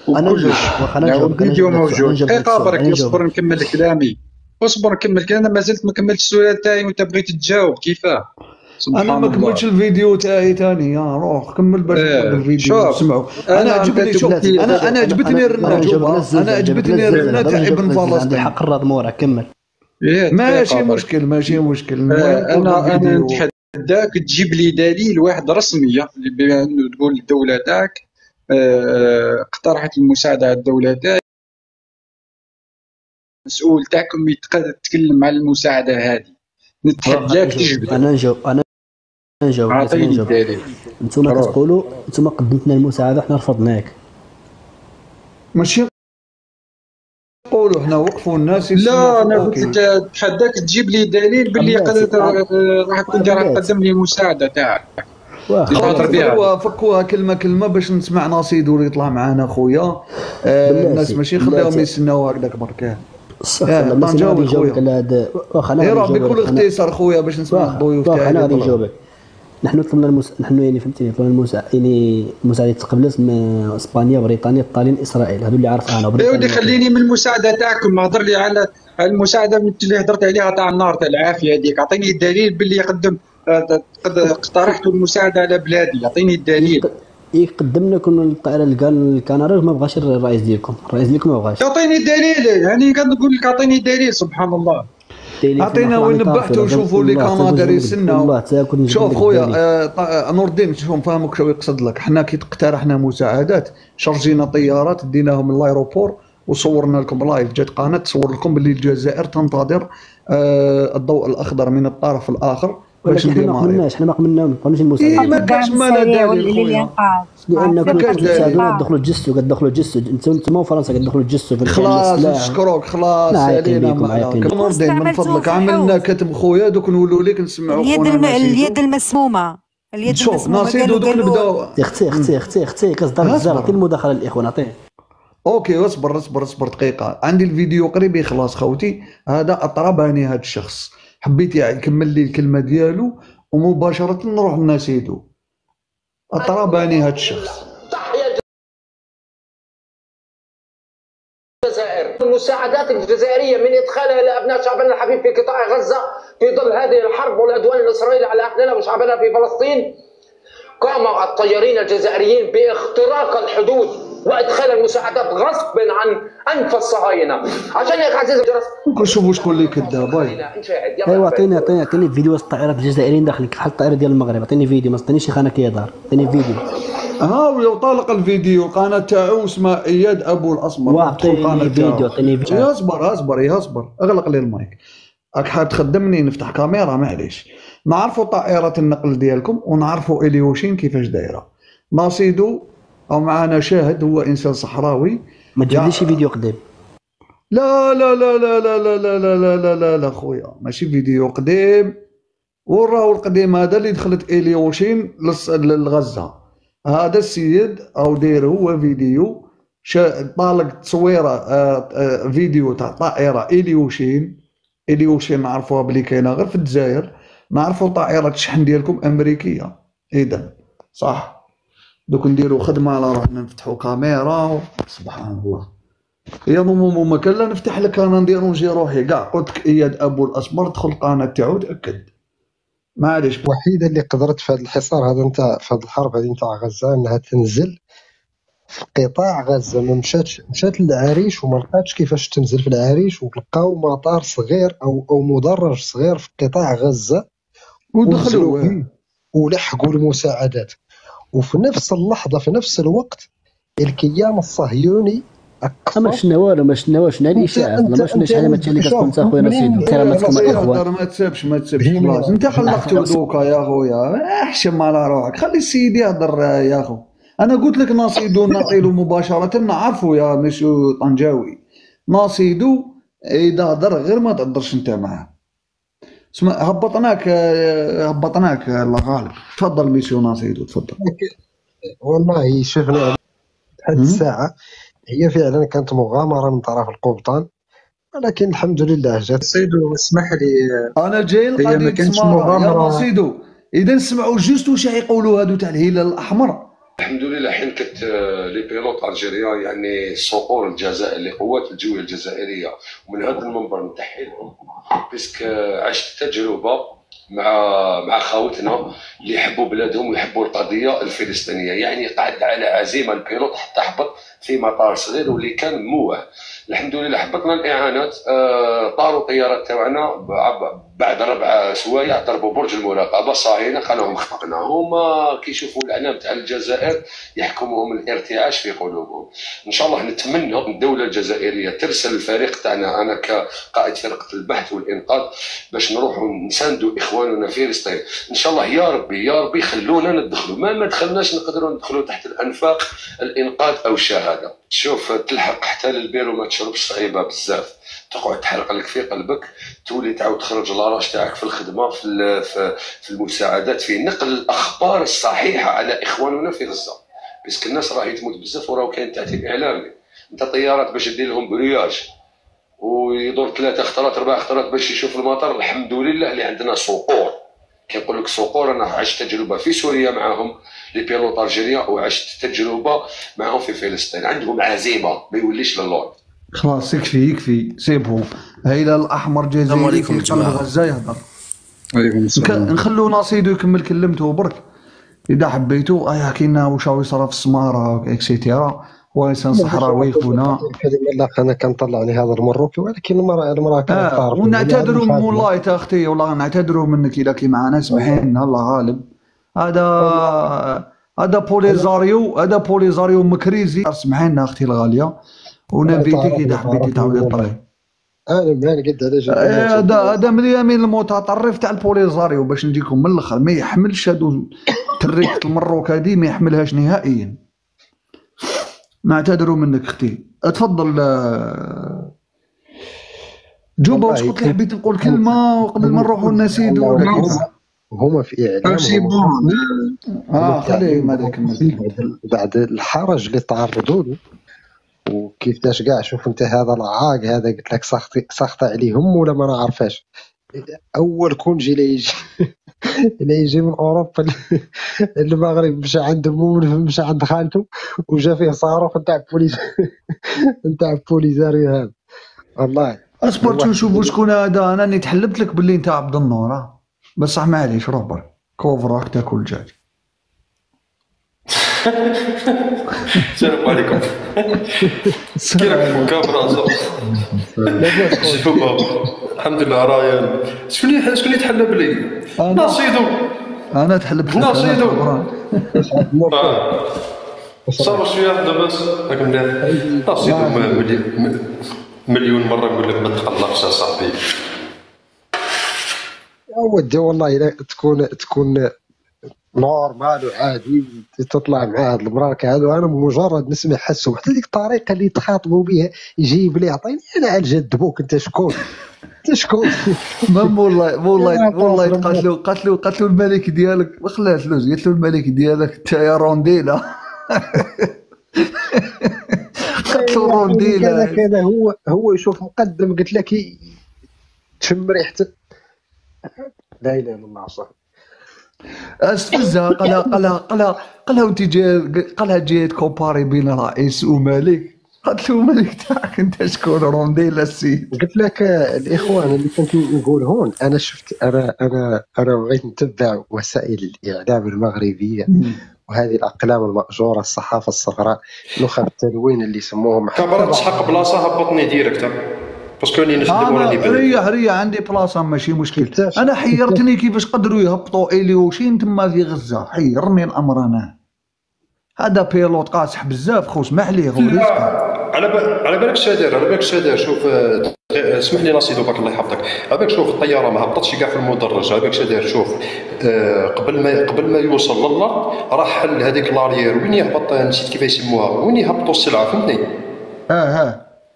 وكلش. الفيديو موجود. دقيقه برك اصبر نكمل كلامي. انا ما زلت ما كملتش السؤال تاعي وانت بغيت تجاوب كيفاه. انا ما كملتش الفيديو تاعي ثاني. يا روح كمل باش نقول الفيديو نسمعوا. انا عجبني شوف انا عجبتني الرنه تاع ابن فلسطين. حق الرضموره كمل. ماشي مشكل. انا نتحداك تجيب لي دليل واحد رسمي بما انه تقول الدوله تاعك اقترحت المساعده على الدوله تاعي. المسؤول تاعكم يتكلم على المساعده هذه. نتحداك تجبد. انا نجاوب. انتم كتقولوا انتم قدمتنا المساعده حنا رفضناك. ماشي نقولوا حنا وقفوا الناس. لا انا قلت نتحداك تجيب لي دليل باللي راح كنت راح تقدم لي مساعده تاعك. فكوها كلمه باش نسمع نصيدو يطلع معنا خويا. الناس ماشي خليهم يستناو هكذاك برك. ما نجاوب خويا. واخا انا ربي بكل اختصار خويا باش نسمع الضيوف تاعي. انا غادي نجاوبك. نحن طلبنا نحن يعني فهمتيني طلبنا يعني مساعده تقبلت من اسبانيا بريطانيا الطاليان اسرائيل. هذو اللي عارف انا. يا ودي خليني من المساعده تاعكم. ما هضر لي على المساعده اللي هضرت عليها تاع النار تاع العافيه هذيك. اعطيني الدليل باللي قد اقترحتوا المساعده على بلادي. اعطيني الدليل. قدمنا كنا الطائره الكناري ما بغاش الرئيس ديالكم ما بغاش. اعطيني الدليل. يعني كنقول لك اعطيني الدليل. سبحان الله. اعطينا وين نبحثوا وشوفوا لي كنادر يسناو. شوف خويا نور الدين شوف نفهمك شو يقصد لك. حنا كي اقترحنا مساعدات شرجينا طيارات ديناهم من الايروبور وصورنا لكم لايف. جات قناه تصور لكم باللي الجزائر تنتظر الضوء الاخضر من الطرف الاخر ولكن حنا ما قبلناش، حنا ما قبلناش المساعدة. ما كانش مال دليل خويا، لأن كنتو كتدخلوا الجسد، انتما وفرنسا كتدخلوا الجسد. خلاص نشكروك، خلاص سالينا من فضلك عملنا كتب خويا دوك نولوا لك نسمعوا اليد المسمومه. شوف ناصيدو دوك نبداو. اختي كصدر بزاف، عطي المداخله للاخوان عطيه. اوكي اصبر دقيقه، عندي الفيديو قريب يخلص خوتي. هذا اطربني هذا الشخص، حبيت يكمل لي الكلمه ديالو ومباشره نروح لناسيدو. اطربني هذا الشخص. الجزائر، المساعدات الجزائريه من ادخالها الى ابناء شعبنا الحبيب في قطاع غزه في ظل هذه الحرب والعدوان الاسرائيلي على اهلنا وشعبنا في فلسطين، قام الطيارين الجزائريين باختراق الحدود وادخال المساعدات غصبا عن انف الصهاينه. عشان يا عزيز الجرس نشوفوا شكون اللي كذاب. ايوا عطيني فيديو الطائرات الجزائريين داخل بحال الطائره ديال المغرب. عطيني فيديو، ما تعطينيش شي خانه كيدار، عطيني فيديو. ها طالق الفيديو، القناه تاعو اسمها اياد ابو الاسمر. عطيني فيديو. اصبر اغلق لي المايك. راك حاب تخدمني نفتح كاميرا؟ معليش. نعرفوا طائره النقل ديالكم ونعرفوا اليوشين كيفاش دايره. ناصيدو او معنا شاهد، هو انسان صحراوي. ما تجيبليش فيديو قديم. لا لا لا لا لا لا لا لا لا لا لا لا خويا، ماشي فيديو قديم. وراهو القديم هذا اللي دخلت اليوشين لغزه. هذا السيد او داير هو فيديو طالق تصويره فيديو تاع طائره اليوشين نعرفوها بلي كاينه غير في الجزائر. نعرفوا طائره الشحن ديالكم امريكيه. اذا صح دوك نديروا خدمه على روحنا، نفتحوا كاميرا. سبحان الله يا ماما ما كان لا نفتح لك انا نديرو نجي روحي كاع. قلت لك اياد ابو الاسمر دخل القناه تاعو تاكد. معليش الوحيده اللي قدرت في هذا الحصار هذا نتاع في هذه الحرب هذه نتاع غزه انها تنزل في قطاع غزه. ما مشات للعريش وما لقاتش كيفاش تنزل في العريش، ولقاو مطار صغير او مدرج صغير في قطاع غزه ودخلوا ولحقوا المساعدات. وفي نفس اللحظه في نفس الوقت الكيان الصهيوني ما شفنا والو، ما شفناش الاشاعات، ما شفناش علامات اللي كتكون انت خويا نسيدو. كرامتكم الاخوان ما تسابش خلاص. انت خلقتو دوكا يا خويا، احشم على روحك، خلي السيد يهضر يا خو. انا قلت لك ناصيدو نعطيلو مباشره، نعرفوا يا ميسيو طنجاوي. ناصيدو اذا هضر غير ما تهضرش انت معاه. اسمع هبطناك الله غالب. تفضل ميسيو ناصيدو تفضل. والله شفنا هذه الساعه هي فعلا كانت مغامره من طرف القبطان، ولكن الحمد لله جات. سيدو اسمح لي، انا جاي القضيه تسمع يا ناصيدو. اذا نسمعوا جوست واش يقولوا هادو تاع الهلال الاحمر. الحمد لله حين كنت لي بيلوت الجيريا يعني صقور الجزائر لقوات الجويه الجزائريه، ومن هذا المنبر نتحي لهم باسكو عشت تجربه مع خاوتنا اللي يحبوا بلادهم ويحبوا القضيه الفلسطينيه. يعني قعد على عزيمه البيلوت حتى هبط في مطار صغير واللي كان موه. الحمد لله هبطنا الاعانات، طاروا طيارات تاعنا بعد 4 سوايع ضربوا برج المراقبه صهاينه قالوا خفقنا. هما كيشوفوا الاعلام تاع الجزائر يحكمهم الارتعاش في قلوبهم. ان شاء الله نتمنى الدوله الجزائريه ترسل الفريق تاعنا، انا كقائد فرقه البحث والانقاذ، باش نروحوا نساندوا اخواننا في فلسطين. ان شاء الله يا ربي خلونا ندخلوا. ما دخلناش نقدروا ندخلوا تحت الانفاق الانقاذ او الشهاده. شوف تلحق حتى للبيرو ما تشربش صعيبه بزاف، تقعد تحرق لك في قلبك، تولي تعاود تخرج لاراج تاعك في الخدمه في المساعدات، في نقل الاخبار الصحيحه على اخواننا في غزه. باسكو الناس راهي تموت بزاف وراه كاين تاثير اعلامي. انت طيارات باش دير لهم برياج ويدور 3 خطرات 4 خطرات باش يشوف المطار. الحمد لله اللي عندنا صقور. كيقول لك صقور، انا عشت تجربه في سوريا معاهم لي بيلوت الجيريا، وعشت تجربه معاهم في فلسطين. عندهم عزيمه ما يوليش للورد. خلاص يكفي سيبهم. الهلال الاحمر جزائري في قلب غزه يهضر. عليكم السلام. نخلو ناصيدو يكمل كلمته برك اذا حبيتوا. كاين واش يصرى في السماره اكسيتيرا، هو انسان صحراوي خونا. لا انا كنطلعني هذا المروكي، ولكن المراه كانت تعرف. ونعتذروا من والله تا اختي، والله نعتذروا منك اذا كي معنا. سمحي لنا الله غالب. هذا بوليزاريو مكريزي. سمحي لنا اختي الغاليه، ونافيتك اذا حبيتي تعاودي تطلعي. انا قد على جال هذا من اليمين المتطرف تاع البوليزاريو باش نجيكم من الاخر، ما يحملش هادو تريكه المروك هذه ما يحملهاش نهائيا. نعتذروا منك اختي. تفضل جوبا، واش قلت لي حبيت نقول كلمه وقبل ما نروحوا لنسيدو هما في اعلام خليه ما يكمل بعد الحرج اللي تعرضوا له وكيفاش كاع. شوف انت هذا العاق هذا قلت لك سخط عليهم ولا ما نعرفاش. اول كونجي لا يجي من اوروبا المغرب مشى عند مشى عند خالته وجا فيه صاروخ نتاع بوليزاريو هذا والله. اصبر نشوفوا شكون هذا. انا تحلبت لك باللي انت عبد النور بصح معليش روح برك كوفراك تاكل دجاج. السلام عليكم. كي راكم كابرا؟ الحمد لله. رايان شكون اللي تحلب لي؟ ناصيدو. انا تحلبت ناصيدو. صار شويه دابا راك مليح. ناصيدو مليون مره نقول لك ما تخلقش اصاحبي. ودي والله الا تكون نورمال وعادي تطلع مع هاد المراك هادو. انا مجرد نسمع حسهم حتى ديك الطريقه اللي يتخاطبوا بها يجيب لي عطيني انا على الجد بوك. انت شكون؟ والله قاتلوا الملك ديالك ما خلاش فلوس. قالت له الملك ديالك انت يا رونديلا. قاتلوا رونديلا كذا. هو يشوف مقدم قلت لك تشم ريحته. لا اله الا الله. صح استفزها. قالها انت قالها جاي تكوباري بين رئيس وملك. قالت له ملك تاعك انت شكون؟ رونديلا السيد. قلت لك الاخوان اللي كنت نقول هون انا شفت انا بغيت نتبع وسائل الاعلام المغربيه وهذه الاقلام المأجوره الصحافه الصغراء نخب التلوين اللي يسموهم كبرت تحق بلاصه هبطني ديريكت باسكو راني نخدم وراني ريح عندي بلاصه ماشي مشكل. انا حيرتني كيفاش قدروا يهبطوا اليوشين تما في غزه. حيرني الامر. انا هذا بيلوت قاصح بزاف خو اسمح لي هو على بالك سادر شوف اسمح لي نصيدو باك الله يحفظك. على بالك شوف الطياره ما هبطتش كاع في المدرج. على بالك سادر شوف قبل ما يوصل للارض راح حل هذيك لاريير وين يهبط نسيت كيف يسموها وين يهبطوا السلعه فهمتني.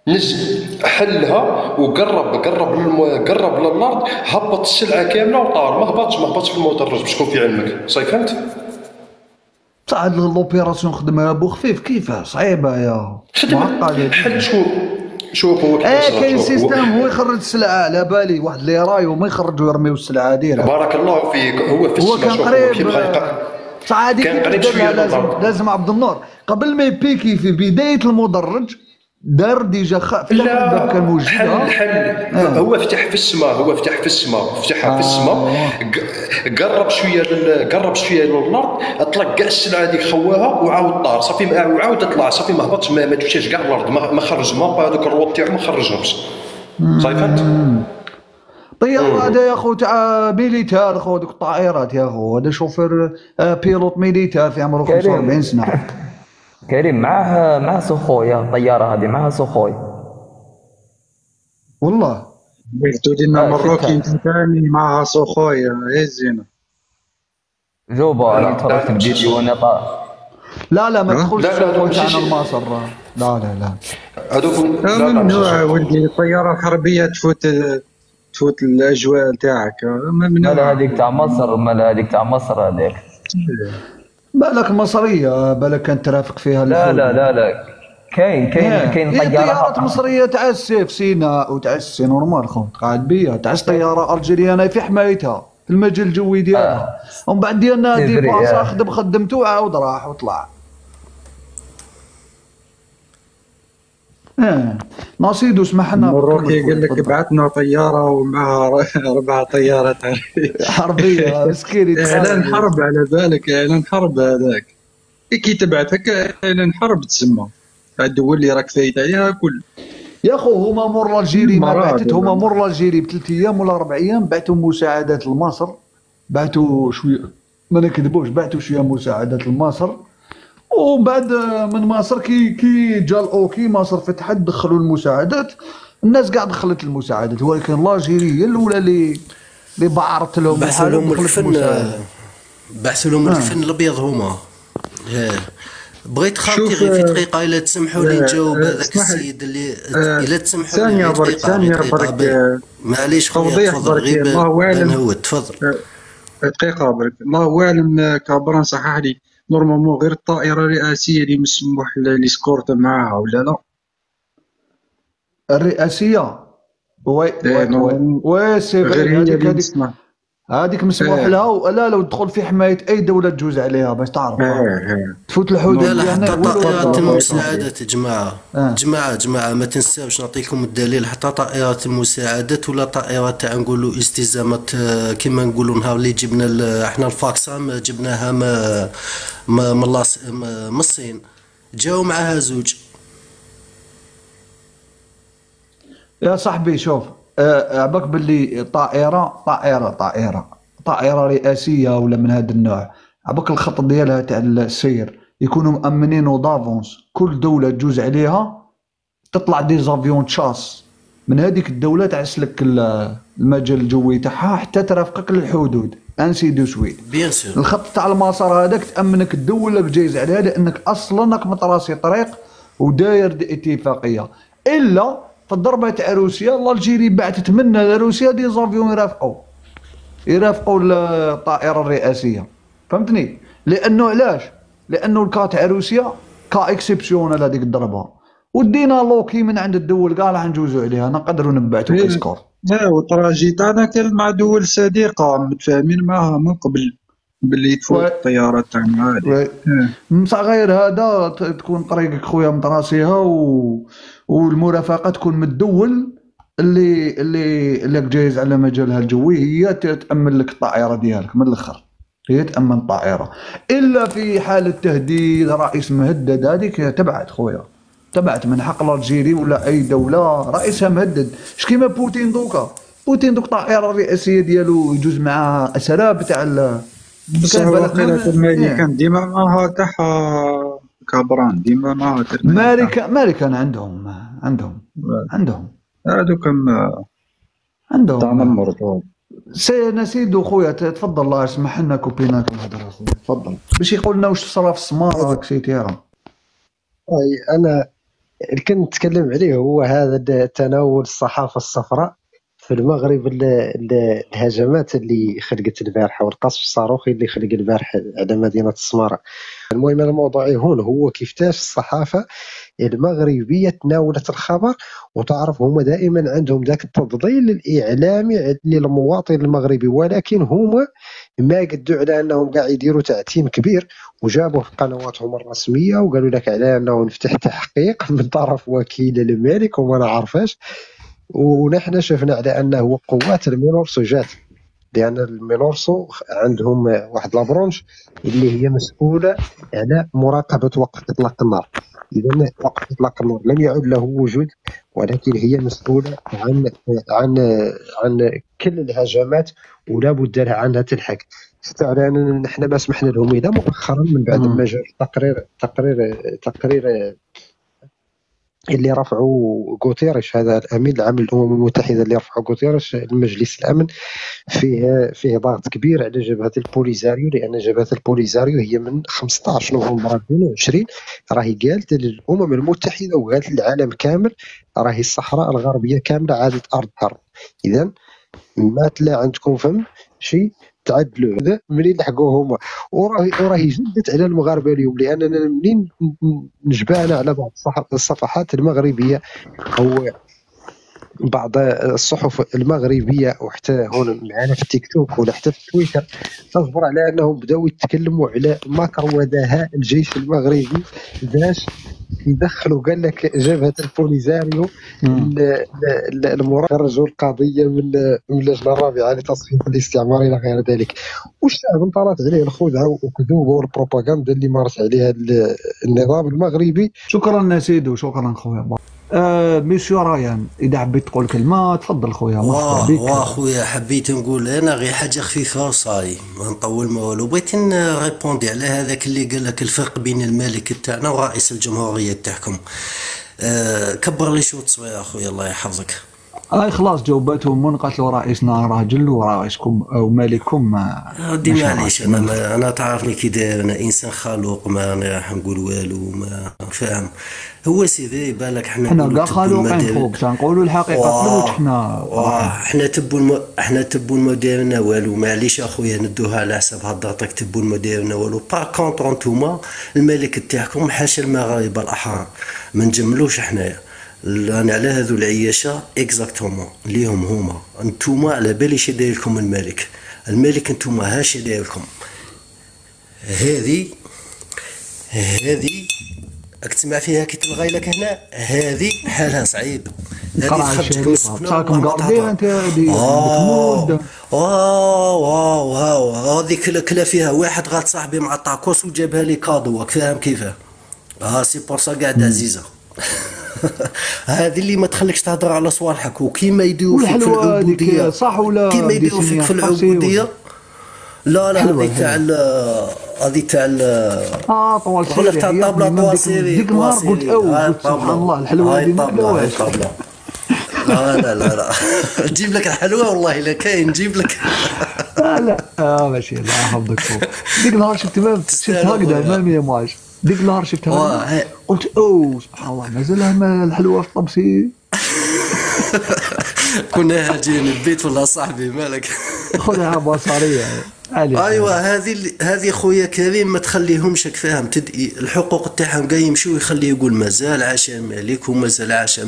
نزل حلها وقرب للارض هبط السلعه كامله وطار. ما هبطش في المدرج باش تكون في علمك. صاي فهمت؟ صعد لوبيراسيون خدمها بو خفيف كيفاه صعيبه يا معقده. حل شوف هو كاين سيستم هو يخرج السلعه على بالي واحد اللي راي وما يخرجوا يرميو السلعه ديالها. بارك الله فيك. هو كان قريب صعادي لازم عبد النور قبل ما يبيكي في بدايه المدرج دار ديجا في الباب كان موجود. حل هو فتح في السماء فتحها في السماء قرب شويه للارض اطلق كاع السلعه هذيك خواها وعاود طار صافي وعاود طلع صافي ما هبطش ما تمشاش كاع الارض ما خرج ما هذوك الروط تاعو ما خرجهمش. صافي فهمت؟ طياره هذا يا خو تاع ميليتار خو دوك الطائرات يا خو هذا شوفير بيلوت ميليتار في عمره 45 سنه. كريم معاه سوخوي الطياره هذه معها سوخوي والله. قلتوا لنا مروكي ثاني معها سوخوي هي زينه. جوبا انا تفرجت الفيديو وانا لا ما تدخلش سوخوي تاعنا الماصر. لا هذوك ممنوع ولدي. الطياره الحربيه تفوت الاجواء تاعك. مالا هذيك تاع مصر هذيك بالك مصريه بالك كانت ترافق فيها. لا كاين طيارات مصريه تعس في سيناء وتعس نورمال خو قاعد بيها تعس طياره الجيريانيه في حمايتها في المجال الجوي ديالها. ومن بعد ديالنا هذه باصه خدمته وعاود راح وطلع. نصيدو سمح لنا. مروكي قال لك بعثنا طياره ومعها 4 طيارات حربيه مسكين. اعلان حرب على بالك. اعلان حرب هذاك كي تبعثك اعلان حرب تسمى. الدول اللي راك فايت عليها كل يا خو هما مور الجيري ما بعثت. هما مور الجيري ب3 ايام ولا 4 ايام بعثوا مساعدات لمصر. بعثوا شويه ما نكذبوش بعثوا شويه مساعدات لمصر. ومن بعد من مصر كي جا الاوكي مصر فتحت دخلوا المساعدات الناس قاعد دخلت المساعدات، ولكن لاجيري هي الاولى اللي بعرت لهم بعثوا لهم الكفن، بعثوا لهم الكفن الابيض هما. بغيت خاطري غير في دقيقه الا تسمحوا لي نجاوب هذاك السيد اللي الا تسمحوا لي ثانيه برك معليش خويا تفضل غير نهود تفضل دقيقه برك. الله اعلم كابران صحح لي نورمالمون غير الطائره الرئاسيه اللي مسموح ليسكورت معاها ولا لا؟ الرئاسيه وي سي هذيك مسموح لها، ولا لو تدخل في حمايه اي دوله تجوز عليها باش تعرف تفوت الحدود. لا حتى طائرات المساعدات جماعه ما تنساوش نعطيكم الدليل، حتى طائرات المساعدات ولا طائرات تاع نقولوا استزامات كما نقولوا نهار اللي جبنا احنا الفاكسام جبناها من الصين جاو معها زوج. يا صاحبي شوف عباك باللي طائرة رئاسية ولا من هذا النوع، عباك الخط ديالها تاع السير يكونوا مأمنين دافونس، كل دولة تجوز عليها تطلع دي زافيون تشاس من هذيك الدولة تعسلك المجال الجوي تاعها حتى ترافقك للحدود انسي دو سويت. بيان سور الخط تاع المسار هذاك تأمنك الدولة بجايز عليها لأنك أصلا راك متراسي طريق وداير دي اتفاقية. إلا في الضربة تاع روسيا الجيري بعثت منا لروسيا دي زافيون يرافقوا الطائرة الرئاسية، فهمتني؟ لأنه علاش؟ لأنه الكا تاع روسيا كا اكسبسيونال هذيك الضربة، ودينا لوكي من عند الدول كاع راح نجوزوا عليها نقدروا نبعثوا كيسكور. لا والتراجي تاعنا كان مع دول صديقة متفاهمين معها من قبل باللي تفوت الطيارات تاعنا هذه. مسا غير هذا تكون طريقك خويا متراسيها والمرافقه تكون من الدول اللي جايز على مجالها الجوي، هي تأمن لك الطائره ديالك من الاخر، هي تأمن الطائره. الا في حاله تهديد رئيس مهدد هذيك تبعت خويا، تبعت من حق الجيري ولا اي دوله رئيسها مهدد. اش كيما بوتين دوك الطائره الرئاسيه ديالو يجوز معاها اسراب تاع كان بالك كان ديما معها تاعها كابران، ديما معها ماريكان عندهم هادو كم عندهم تاع المرض. نسيدو خويا تفضل الله يسمح لنا كوبيناك الهضره خويا تفضل باش يقول لنا واش صرا في السماره داك الشيء تاعها. انا اللي كنت نتكلم عليه هو هذا تناول الصحافه الصفراء في المغرب، الهجمات اللي خلقت البارحه والقصف الصاروخي اللي خلق البارحه على مدينه السماره. المهم الموضوع هو كيفاش الصحافه المغربيه تناولت الخبر، وتعرف هما دائما عندهم ذاك التضليل الاعلامي للمواطن المغربي، ولكن هما ما قدوا على انهم قاعد يديروا تعتيم كبير وجابوا في قنواتهم الرسميه وقالوا لك على انه نفتح تحقيق من طرف وكيل الملك وما نعرفاش. ونحن شفنا على انه قوات المينورسو جات، لان المينورسو عندهم واحد لابرونش اللي هي مسؤوله على مراقبه وقف اطلاق النار. اذا وقف اطلاق النار لم يعد له وجود، ولكن هي مسؤوله عن كل الهجمات ولا بد لها عنها تلحق. فعلا نحن ما سمحنا لهم الى مؤخرا من بعد ما جاء تقرير اللي رفعوا غوتيريش، هذا الامين العام للامم المتحده اللي رفعوا غوتيريش المجلس الامن، فيه ضغط كبير على جبهه البوليزاريو، لان جبهه البوليزاريو هي من 15 نوفمبر 2020 راهي قالت للامم المتحده وقالت للعالم كامل راهي الصحراء الغربيه كامله عادت ارض حرب. اذا ما تلا عندكم فهم شيء تعدلوا هذا منين لحقوه هما، وراهي جدت على المغاربه اليوم، لاننا منين نجبانا على بعض الصفحات المغربيه او بعض الصحف المغربيه وحتى هون معنا في التيك توك ولا حتى في تويتر تصبر على انهم بداو يتكلموا على مكر ودهاء الجيش المغربي باش يدخلوا قال لك جبهه البوليزاريو خرجوا القضيه من اللجنه الرابعه لتصفيه الاستعمار الى غير ذلك، والشعب انطلت عليه الخدعه والكذوب والبروباغندا اللي مارس عليها النظام المغربي. شكرا سيدو، شكرا خويا. ميسيو رايان اذا حبيت تقول كلمه تفضل خويا. مرحبا بك. خويا حبيت نقول انا غير حاجه خفيفه وصاي ما نطول ما والو. بغيت نريبوندي على هذاك اللي قال لك الفرق بين الملك تاعنا ورئيس الجمهوريه تاعكم. كبر لي شوط صغيره خويا الله يحفظك. خلاص جاوبتهم قالت له رئيسنا راجل ورئيسكم او مالككم ودي معليش انا تعرفني كي داير، انا انسان خلوق ما راح نقول والو ما فاهم. هو سيدي بالك حنا كاع خلوقين فوق تنقولوا الحقيقه حنا تبوا المديرنا والو. معليش اخويا ندوها على حساب هضرتك تبوا المديرنا والو. با كونتر نتوما الملك تاعكم حاشا المغاربه الاحرار ما نجملوش حنايا. انا على هذو العياشه اكزاكتومون ليهم هما انتوما على باليش دايركم الملك انتوما هاش دايركم. هذه راك تسمع فيها كي تلغي لك هنا هذه حالها صعيب. هذه خرجتك من السكنه راكم قاعدين انت هذيك كلا فيها واحد غاد صاحبي مع طاكوس وجابها لي كادو فاهم كيفاه. سي بور سا قاعده عزيزه. هذه اللي ما تخليكش تهضر على صوالحك وكيما يديروا فيك في العبوديه. صح ولا كيما يديروا فيك في العبوديه. لا هذه تاع طوال سيري تاع الطابله طوال سيري. ديك النهار قلت سبحان الله الحلوه هذه ما داوهاش. لا نجيب لك الحلوه والله الا كاين نجيب لك. لا ماشي الله يحفظك. ديك النهار شفت هكذا ما ميمواج. ديك النهار شفتها قلت سبحان الله مازال الحلوه في الطبسي. كنا هاجين البيت ولا صاحبي مالك خذها بصريه. ايوا هذه خويا كريم ما تخليهمش فاهم تدقي الحقوق تاعهم قايم يمشيو يخليه يقول مازال عاشا مالك ومازال عاشا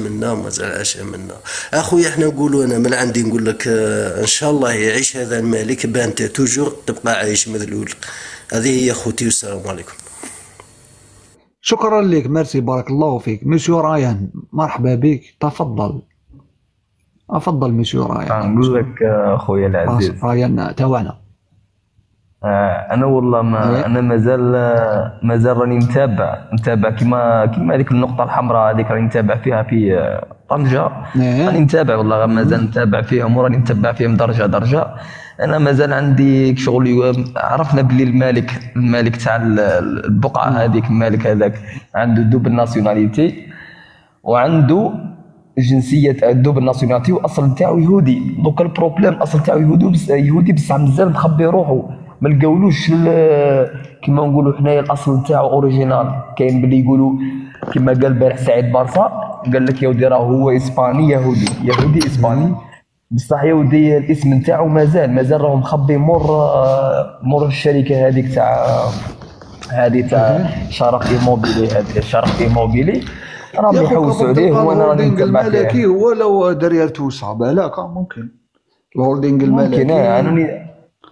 منا. اخويا احنا نقولوا انا من عندي نقول لك ان شاء الله يعيش هذا الملك بانت توجور تبقى عايش مذلول. هذه هي خوتي والسلام عليكم. شكرا لك ميرسي بارك الله فيك. مسيو رايان مرحبا بك افضل مسيو رايان. نقول لك خويا العزيز رايان تاعنا انا والله انا مازال راني متابع كيما هذيك النقطه الحمراء هذيك راني متابع فيها في طنجه. راني متابع والله مازال نتابع فيهم وراني متابع فيهم درجه. انا مازال عندي شغل. عرفنا بلي الملك تاع البقعه هذيك الملك هذاك عنده دوبل ناسيوناليتي وعنده جنسيه دوبل ناسيوناليتي واصل تاعو يهودي. دوك البروبليم اصل تاعو يهودي بصح مازال مخبي روحه ما لقاولوش كيما نقولوا حنايا الاصل تاعو اوريجينال. كاين بلي يقولوا كيما قال البارح سعيد بارصا قال لك يا ودي راه هو اسباني يهودي اسباني بصح يودي الاسم نتاعو مازال راهو مخبي مور الشركه هذيك تاع شرف ايموبيلي راهم يحوسوا عليه. وانا راني نتبع الملكي هو لو دريا توسع بالك ممكن الهولدينغ الملكي ممكن. انا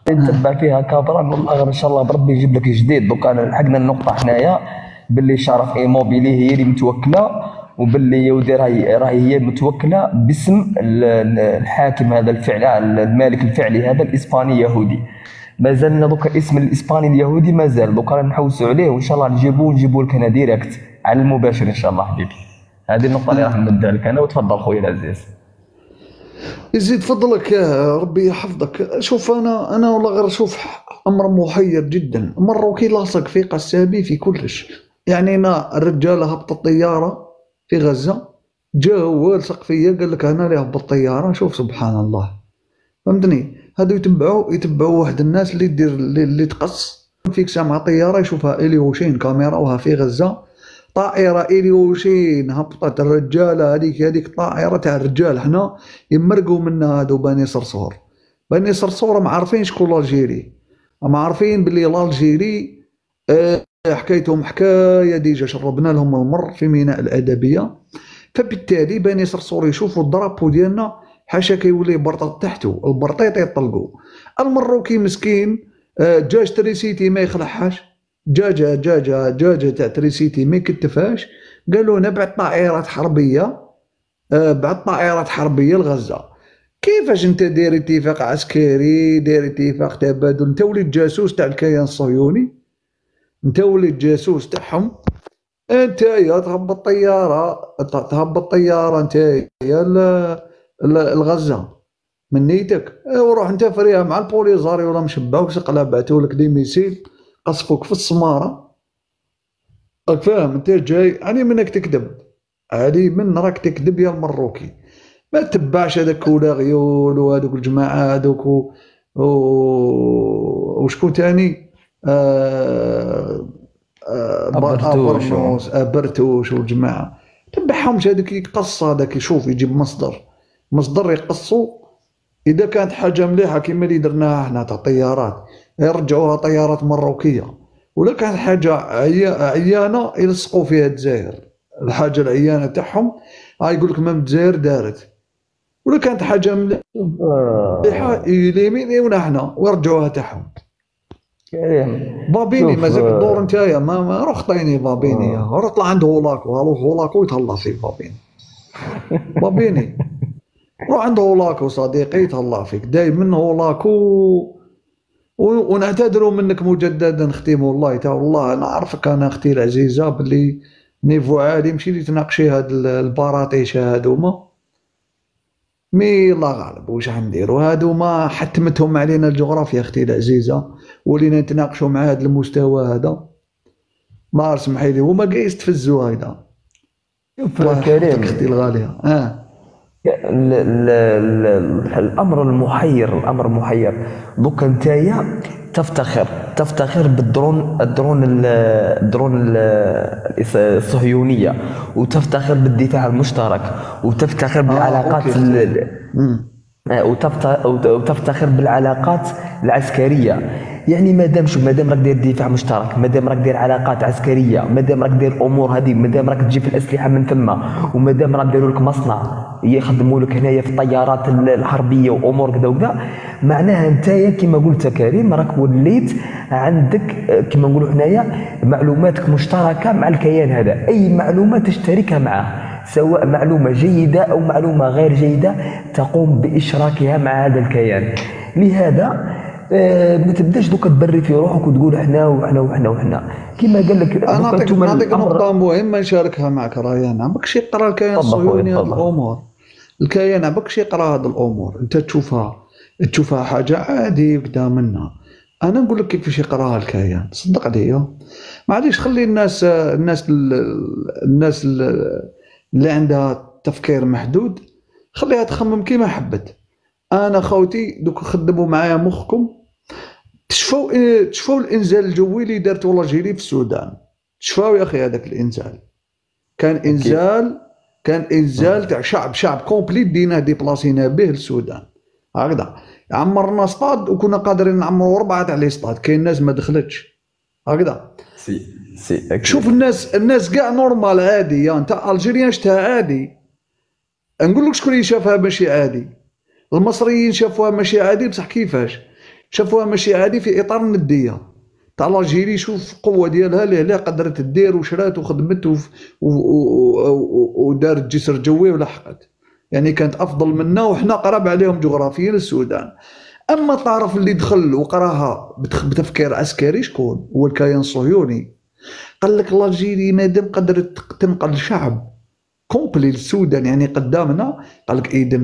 نتبع فيها كابران والله ان شاء الله بربي يجيب لك جديد. دوك انا لحقنا النقطه حنايا باللي شرف ايموبيلي هي اللي متوكله وباللي يودي راهي هي متوكله باسم الحاكم هذا الفعلي المالك الفعلي هذا الاسباني يهودي. مازالنا دوك اسم الاسباني اليهودي مازال دوك رانا نحوسوا عليه وان شاء الله نجيبوه لك انا ديريكت على المباشر ان شاء الله حبيبي. هذه النقطه اللي راح نبدا لك انا. وتفضل خويا العزيز. يزيد فضلك ربي يحفظك. شوف انا والله غير شوف امر محير جدا. مره كي لاصق في قسابي في كلش. يعني انا الرجال هبط الطياره في غزه جا هو لصق فيا قال لك انا اللي هبط الطياره. شوف سبحان الله فهمتني. هادو يتبعوا واحد الناس اللي دير اللي تقص فيك سامع طياره يشوفها إليوشين كاميرا وها في غزه طائره إليوشين هبطت الرجاله هذيك طائره تاع الرجال. حنا يمرقوا منها هادو بني صرصور ما عارفين شكون الجيري. ما عارفين باللي الجيري حكايتهم حكايه ديجا شربنا لهم المر في ميناء الادبيه. فبالتالي بني صرصور يشوفوا الدرابو ديالنا حاشا كيولي برطط تحته البرطيط يطلقوا. المروكي مسكين جاج تريسيتي ما يخلعهاش. جاجة تاع تريسيتي ما يكتفهاش. قالوا نبعث طائرات حربيه لغزه. كيفاش انت داير اتفاق عسكري داير اتفاق تبادل؟ انت وليد جاسوس تاع الكيان الصهيوني انت وليد جاسوس تاعهم انت يا تهبط طياره انت يا الغزه من نيتك، وروح انت فريها مع البوليزاري ولا مشباوك سقلا بعثوا لك دي ميسيل قصفوك في السماره. راك فاهم انت جاي يعني منك تكذب، عادي من راك تكذب يا المروكي. ما تتبعش هذاك ولا غيول وهذوك الجماعه هذوك وشكون تاني برتوش والجماعه، تبعهمش هذوك يقص، هذاك يشوف يجيب مصدر يقصوا. اذا كانت حاجه مليحه كما اللي درناها احنا تاع طيارات يرجعوها طيارات مروكيه، ولا كانت حاجه عيانه يلصقوا فيها الجزائر، الحاجه العيانه تاعهم يقول لك ما الجزائر دارت، ولا كانت حاجه مليحه يليمينيونا احنا ويرجعوها تاعهم. بابيني مازال الدور نتايا ما روح خطيني بابيني، روح طلع عند هولاكو يتهلا فيك بابيني روح عند هولاكو صديقي يتهلا فيك دايما هولاكو. ونعتذروا منك مجددا اختي والله تا والله انا عارفك انا اختي العزيزه باللي نيفو عالي مشي لي تناقشي هاد البراطيش هادوما، مي الله غالب واش غنديروا هادوما حتمتهم علينا الجغرافيا اختي العزيزه، ولينا نتناقشوا مع هذا المستوى هذا ما سمحي لي هما كاع يستفزوا هيدا. شوف كريم اختي الغاليه الامر محير دوكا نتايا تفتخر الدرون الصهيونيه، وتفتخر بالدفاع المشترك، وتفتخر بالعلاقات وتفتخر بالعلاقات العسكريه. يعني مادام راك داير دفاع مشترك، مادام راك داير علاقات عسكريه، مادام راك داير الامور هذه، مادام راك تجيب الاسلحه من ثم، ومادام راك داروا لك مصنع يخدموا لك هنايا في الطيارات الحربيه وامور كذا وكذا، معناها نتايا كما قلت كريم راك وليت عندك كما نقولوا حنايا معلوماتك مشتركه مع الكيان هذا، اي معلومه تشتركها معه سواء معلومه جيده او معلومه غير جيده تقوم باشراكها مع هذا الكيان. لهذا ما تبداش دوكا تبري في روحك وتقول احنا وحنا كما قال لك. انا نعطيك نقطه مهمه نشاركها معك ريان. عمركش يقرا الكيان الصهيوني هذه الامور، الكيان عمركش يقرا هذه الامور، انت تشوفها حاجه عادي قدامنا. انا نقول لك كيفاش يقراها الكيان، صدق عليا. معليش خلي الناس اللي عندها تفكير محدود خليها تخمم كيما حبت. انا خوتي دوك خدموا معايا مخكم، تشفوا الانزال الجوي اللي دارت لاجيري في السودان، تشفاو يا اخي هذاك الانزال كان انزال تاع شعب كومبليت دينا ديبلاسينا به للسودان هكذا. عمرنا سطاد وكنا قادرين نعمروا 4 تاع لي سطاد، كاين ناس ما دخلتش هكذا. شوف الناس كاع نورمال عادي، انت الجيريان شتها عادي. نقول لك شكون اللي شافها ماشي عادي، المصريين شافوها ماشي عادي، بصح كيفاش شافوها ماشي عادي؟ في اطار النديه تاع لاجيري. شوف القوه ديالها لا قدرت دير وشرات وخدمت ودارت جسر جوي ولحقت، يعني كانت افضل منا وحنا قراب عليهم جغرافيا السودان. اما الطرف اللي دخل وقراها بتفكير عسكري شكون؟ هو الكيان الصهيوني. قال لك لاجيري مادام قدرت تنقل شعب كومبلي للسودان يعني قدامنا، قال لك اذا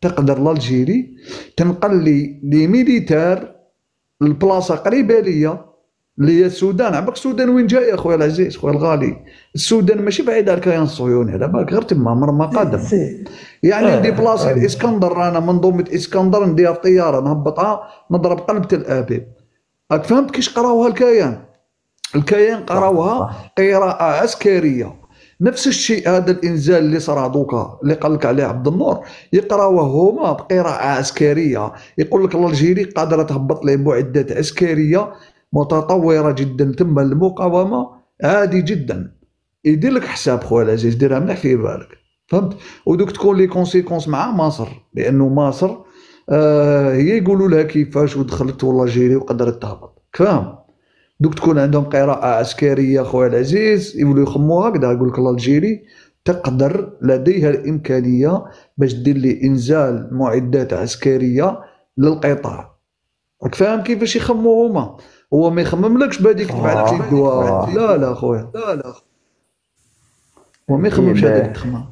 تقدر الجيري تنقل لي ميليتار البلاصه قريبه ليا اللي هي السودان. عمرك السودان وين جاي اخويا العزيز خويا الغالي؟ السودان ماشي بعيد على الكيان الصهيوني، على بالك غير تما مرمى قادم. يعني ندي بلاصه الاسكندر، انا منظومه اسكندر نديها في طياره نهبطها نضرب قلب تل ابيب. راك فهمت كيش قراوها الكيان قراوها قراءه عسكريه. نفس الشيء هذا الانزال اللي صرا دوكا اللي قال لك عليه عبد النور يقراوه هما بقراءه عسكريه. يقول لك الجيري قادره تهبط ليه معدات عسكريه متطوره جدا، تم المقاومه عادي جدا. يدير لك حساب خويا العزيز، ديرها مليح في بالك، فهمت؟ ودوك تكون لي كونسيكونس مع مصر، لانه مصر هي يقولوا لها كيفاش ودخلت والله جيري وقدرت تهبط، فاهم؟ دوك تكون عندهم قراءة عسكرية خويا العزيز، يولوا يخموا هكذا. يقول لك الجيري تقدر لديها الإمكانية باش دير لي إنزال معدات عسكرية للقطاع. راك فاهم كيفاش يخموا هما؟ هو ما يخمملكش بهذيك تبع لك الدواء، لا خويا، لا وما يخممش هذاك التخمه.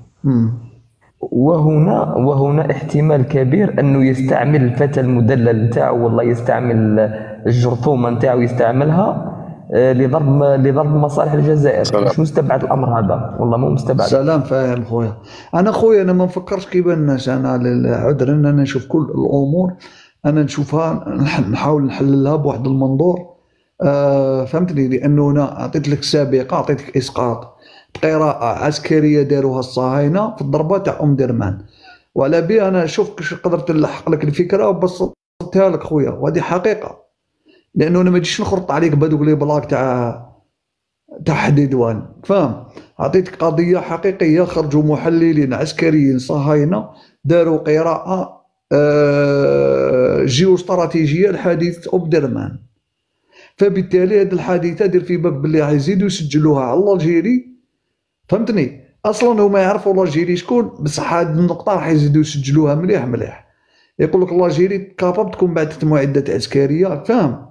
وهنا احتمال كبير انه يستعمل الفتى المدلل نتاعو، والله يستعمل الجرثومه نتاعو يستعملها لضرب مصالح الجزائر. مش مستبعد الامر هذا، والله مو مستبعد. سلام، فاهم خويا. انا ما نفكرش كيما الناس. انا العذر ان انا نشوف كل الامور، انا نشوفها نحاول نحللها بواحد المنظور. فهمتني؟ لانه انا اعطيت لك سابقه، اعطيتك اسقاط قراءه عسكريه داروها الصهاينه في الضربه تاع درمان، وعلى بها انا شوف كيفاش قدرت نلحق لك الفكره وبسطتها لك خويا، وهذه حقيقه. لانه انا ما نجيش نخرط عليك بهذوك لي بلاك تاع حديدوان، فاهم؟ عطيتك قضيه حقيقيه، خرجوا محللين عسكريين صهاينه داروا قراءه جيوستراتيجيه لحادثه درمان. فبالتالي هذه الحادثه دير في بالك باللي غيزيدوا يسجلوها على الجيري. فهمتني؟ اصلا هما يعرفوا الجيري شكون، بصح هذه النقطه راح يزيدوا يسجلوها مليح. يقول لك الجيري كاباب تكون بعثت معدات عسكريه، فاهم؟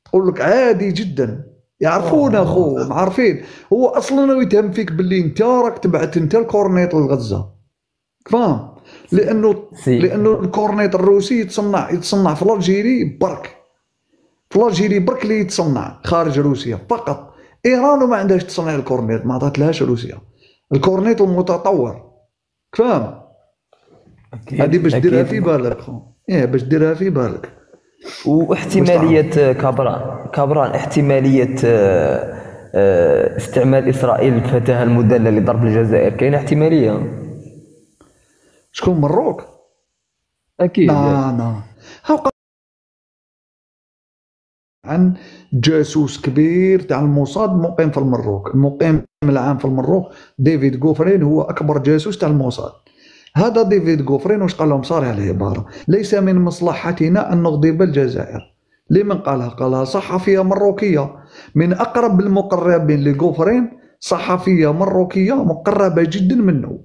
تقول لك عادي جدا، يعرفونا خو عارفين. هو اصلا يتهم فيك باللي انت راك تبعت انت الكورنيط لغزه، فاهم؟ لانه الكورنيط الروسي يتصنع في الجيري برك، في الجيري برك اللي يتصنع خارج روسيا فقط. ايران ما عندهاش تصنيع الكورنيط، ما عطاتلهاش روسيا الكورنيط المتطور، فاهم؟ هذه باش ديرها في بالك خو، باش ديرها في بالك. واحتماليه كابران احتماليه استعمال اسرائيل الفتاه المدلل لضرب الجزائر، كاينه احتماليه. شكون مروك؟ اكيد. لا عن جاسوس كبير تاع الموساد مقيم في المروك، المقيم العام في المروك ديفيد غوفرين هو اكبر جاسوس تاع الموساد. هذا ديفيد غوفرين واش قال لهم صارح العباره: ليس من مصلحتنا ان نغضب الجزائر. لمن قالها؟ قالها صحفيه مروكيه من اقرب المقربين لغوفرين، صحفيه مروكيه مقربه جدا منه.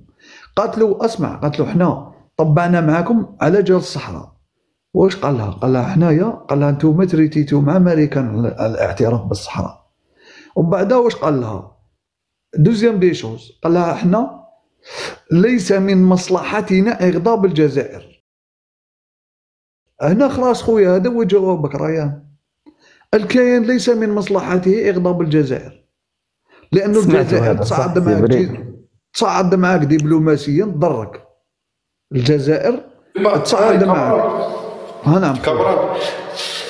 قالت له اسمع، قالت له احنا طبعنا معكم على جبل الصحراء. واش قال لها؟ قال لها حنايا، قال لها انتم تريتيتو مع امريكان على الاعتراف بالصحراء. ومن بعدها واش قال لها؟ دوزيام دي شوز، قال لها احنا ليس من مصلحتنا اغضاب الجزائر. هنا خلاص خويا، هذا هو جوابك ريان. الكيان ليس من مصلحته اغضاب الجزائر، لانه الجزائر تصعد معك دبلوماسيا تضرك. الجزائر تصعد معك. نعم كبران.